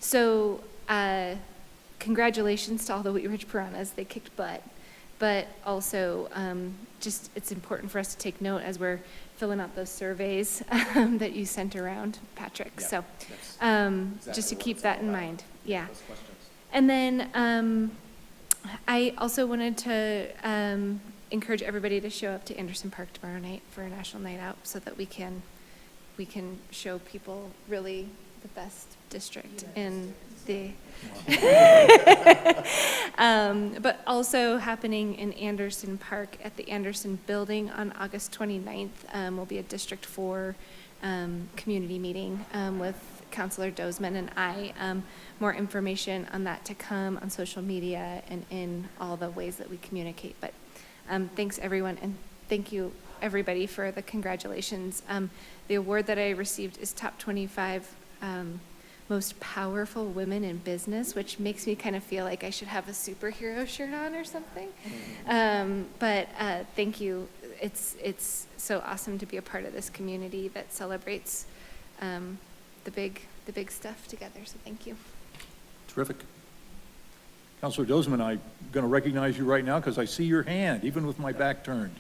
So congratulations to all the Wheat Ridge Piranhas. They kicked butt. But also just it's important for us to take note as we're filling out those surveys that you sent around, Patrick. Yeah, so exactly just to keep that in mind. Yeah. And then I also wanted to encourage everybody to show up to Anderson Park tomorrow night for a National Night Out, so that we can show people really the best district in the but also happening in Anderson Park at the Anderson Building on August 29th will be a District 4 community meeting with Councilor Dozeman and I. More information on that to come on social media and in all the ways that we communicate. But thanks everyone, and thank you everybody for the congratulations. The award that I received is top 25 most powerful women in business, which makes me kind of feel like I should have a superhero shirt on or something. But thank you. It's so awesome to be a part of this community that celebrates the big stuff together. So thank you. Terrific. Councilor Dozeman, I'm going to recognize you right now because I see your hand, even with my back turned.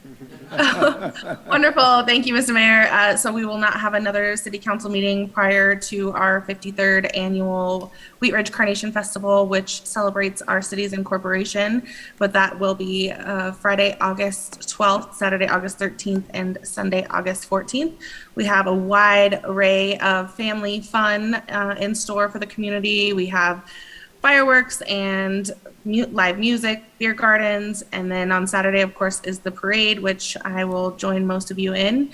Wonderful. Thank you, Mr. Mayor. So we will not have another city council meeting prior to our 53rd annual Wheat Ridge Carnation Festival, which celebrates our city's incorporation. But that will be Friday, August 12th, Saturday, August 13th, and Sunday, August 14th. We have a wide array of family fun in store for the community. We have fireworks and live music, beer gardens, and then on Saturday, of course, is the parade, which I will join most of you in.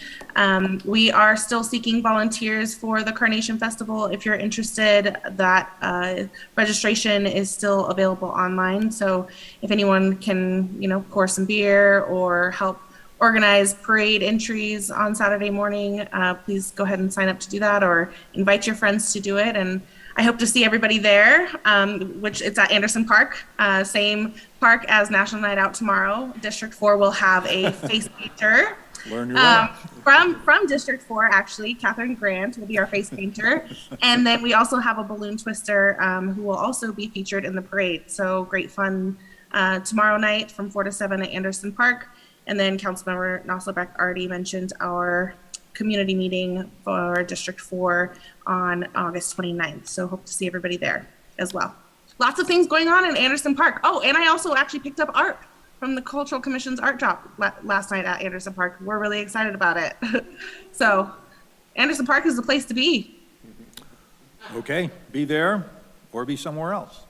We are still seeking volunteers for the Carnation Festival. If you're interested, that registration is still available online. So if anyone can, pour some beer or help organize parade entries on Saturday morning, please go ahead and sign up to do that, or invite your friends to do it. And I hope to see everybody there, which it's at Anderson Park, same park as National Night Out tomorrow. District 4 will have a face painter. Learn your way. From District 4, actually, Catherine Grant will be our face painter. And then we also have a balloon twister who will also be featured in the parade. So great fun tomorrow night from 4 to 7 at Anderson Park. And then Councilmember Noslerbeck already mentioned our community meeting for District 4 on August 29th. So hope to see everybody there as well. Lots of things going on in Anderson Park. Oh, and I also actually picked up art from the Cultural Commission's art drop last night at Anderson Park. We're really excited about it. So Anderson Park is the place to be. Okay, be there or be somewhere else.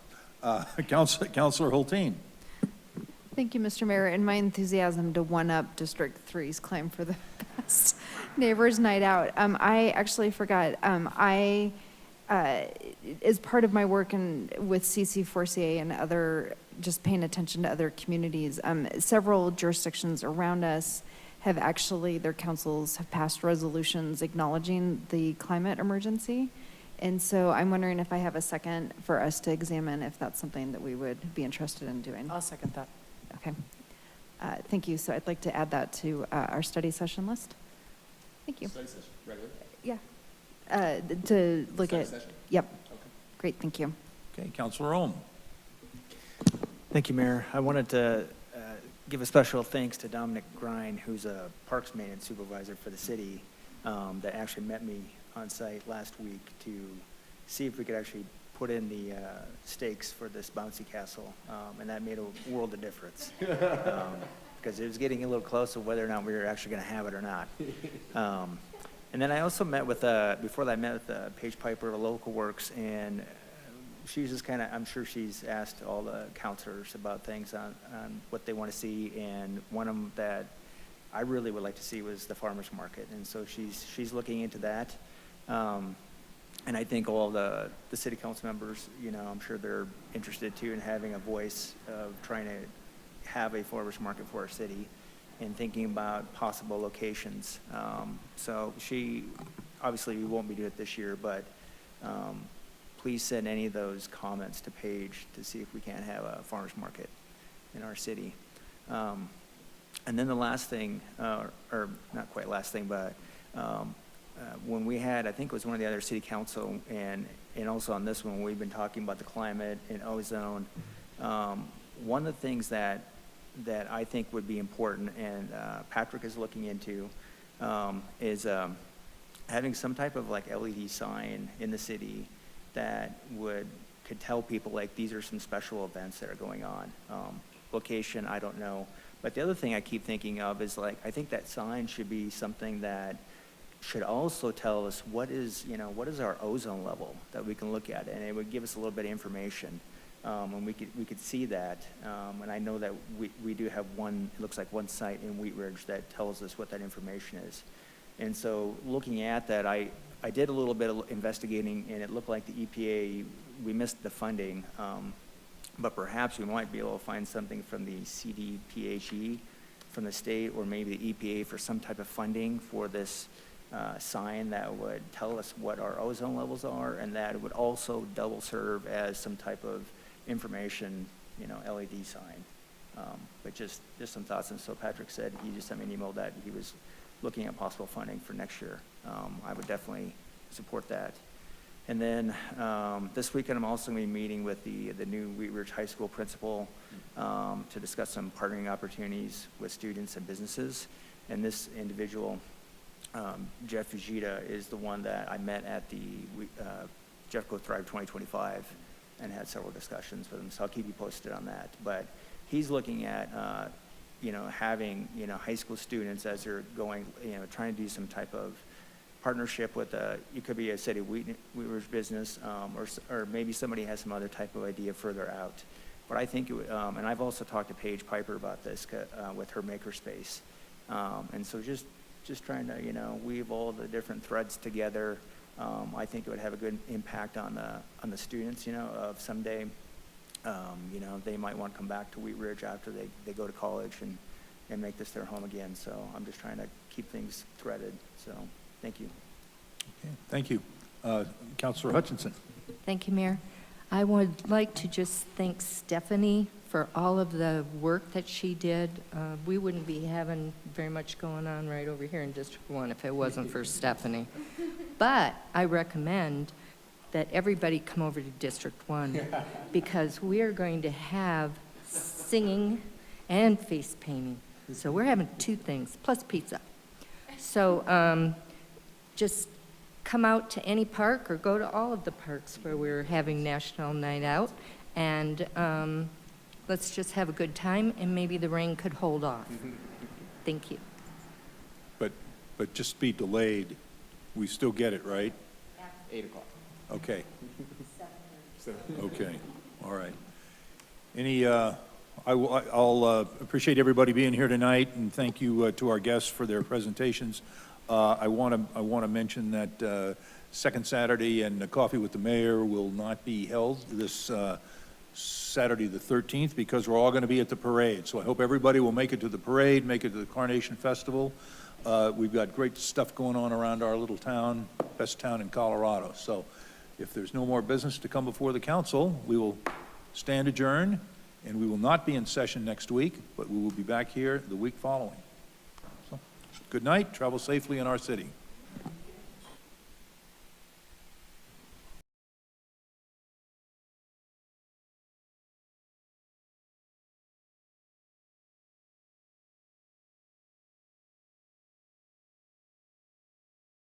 Councilor Hulteen. Thank you, Mr. Mayor. In my enthusiasm to one-up District 3's claim for the best neighbors night out, I actually forgot, as part of my work with CC4CA and other, just paying attention to other communities, several jurisdictions around us have actually, their councils have passed resolutions acknowledging the climate emergency. And so I'm wondering if I have a second for us to examine if that's something that we would be interested in doing. I'll second that. Okay. Thank you. So I'd like to add that to our study session list. Thank you. Study session, regular? Yeah. To look Study at. session? Yep. Okay. Great. Thank you. Okay, Councilor Ohm. Thank you, Mayor. I wanted to give a special thanks to Dominic Grine, who's a parks maintenance supervisor for the city, that actually met me on site last week to see if we could actually put in the stakes for this bouncy castle, and that made a world of difference. Because it was getting a little close to whether or not we were actually going to have it or not. And then I also met with, before that, I met with Paige Piper of Local Works, and she's just kind of, I'm sure she's asked all the counselors about things on what they want to see, and one of them that I really would like to see was the farmer's market, and so she's looking into that. And I think all the city council members, you know, I'm sure they're interested too in having a voice of trying to have a farmer's market for our city and thinking about possible locations. So obviously we won't be doing it this year, but please send any of those comments to Paige to see if we can have a farmer's market in our city. And then the last thing, or not quite last thing, but when we had, I think it was one of the other city council, and also on this one, we've been talking about the climate and ozone. One of the things that I think would be important, and Patrick is looking into, is having some type of like LED sign in the city that could tell people like these are some special events that are going on. Location, I don't know. But the other thing I keep thinking of is like, I think that sign should be something that should also tell us what is our ozone level that we can look at, and it would give us a little bit of information, and we could see that. And I know that we do have one, it looks like one site in Wheat Ridge that tells us what that information is. And so looking at that, I did a little bit of investigating, and it looked like the EPA, we missed the funding, but perhaps we might be able to find something from the CDPHE from the state, or maybe the EPA for some type of funding for this sign that would tell us what our ozone levels are, and that it would also double serve as some type of information, LED sign. But just some thoughts. And so Patrick said, he just sent me an email that he was looking at possible funding for next year. I would definitely support that. And then this weekend, I'm also going to be meeting with the new Wheat Ridge High School principal to discuss some partnering opportunities with students and businesses. And this individual, Jeff Fujita, is the one that I met at the Jeff Go Thrive 2025 and had several discussions with him. So I'll keep you posted on that. But he's looking at, having, high school students as they're going, trying to do some type of partnership with it could be a city Wheat Ridge business, or maybe somebody has some other type of idea further out. But I think, and I've also talked to Paige Piper about this with her makerspace. And so just trying to, weave all the different threads together. I think it would have a good impact on the students, of someday, they might want to come back to Wheat Ridge after they go to college and and make this their home again. So I'm just trying to keep things threaded. So thank you. Okay, thank you. Councilor Hutchinson. Thank you, Mayor. I would like to just thank Stephanie for all of the work that she did. We wouldn't be having very much going on right over here in District 1 if it wasn't for Stephanie. But I recommend that everybody come over to District 1 because we are going to have singing and face painting. So we're having two things, plus pizza. So just come out to any park or go to all of the parks where we're having National Night Out, and let's just have a good time, and maybe the rain could hold off. Thank you. But just be delayed. We still get it, right? 8 o'clock. Okay. Okay, all right. I'll appreciate everybody being here tonight, and thank you to our guests for their presentations. I want to mention that second Saturday and the Coffee with the Mayor will not be held this Saturday the 13th because we're all going to be at the parade. So I hope everybody will make it to the parade, make it to the Carnation Festival. We've got great stuff going on around our little town, best town in Colorado. So if there's no more business to come before the council, we will stand adjourned, and we will not be in session next week, but we will be back here the week following. So, good night, travel safely in our city.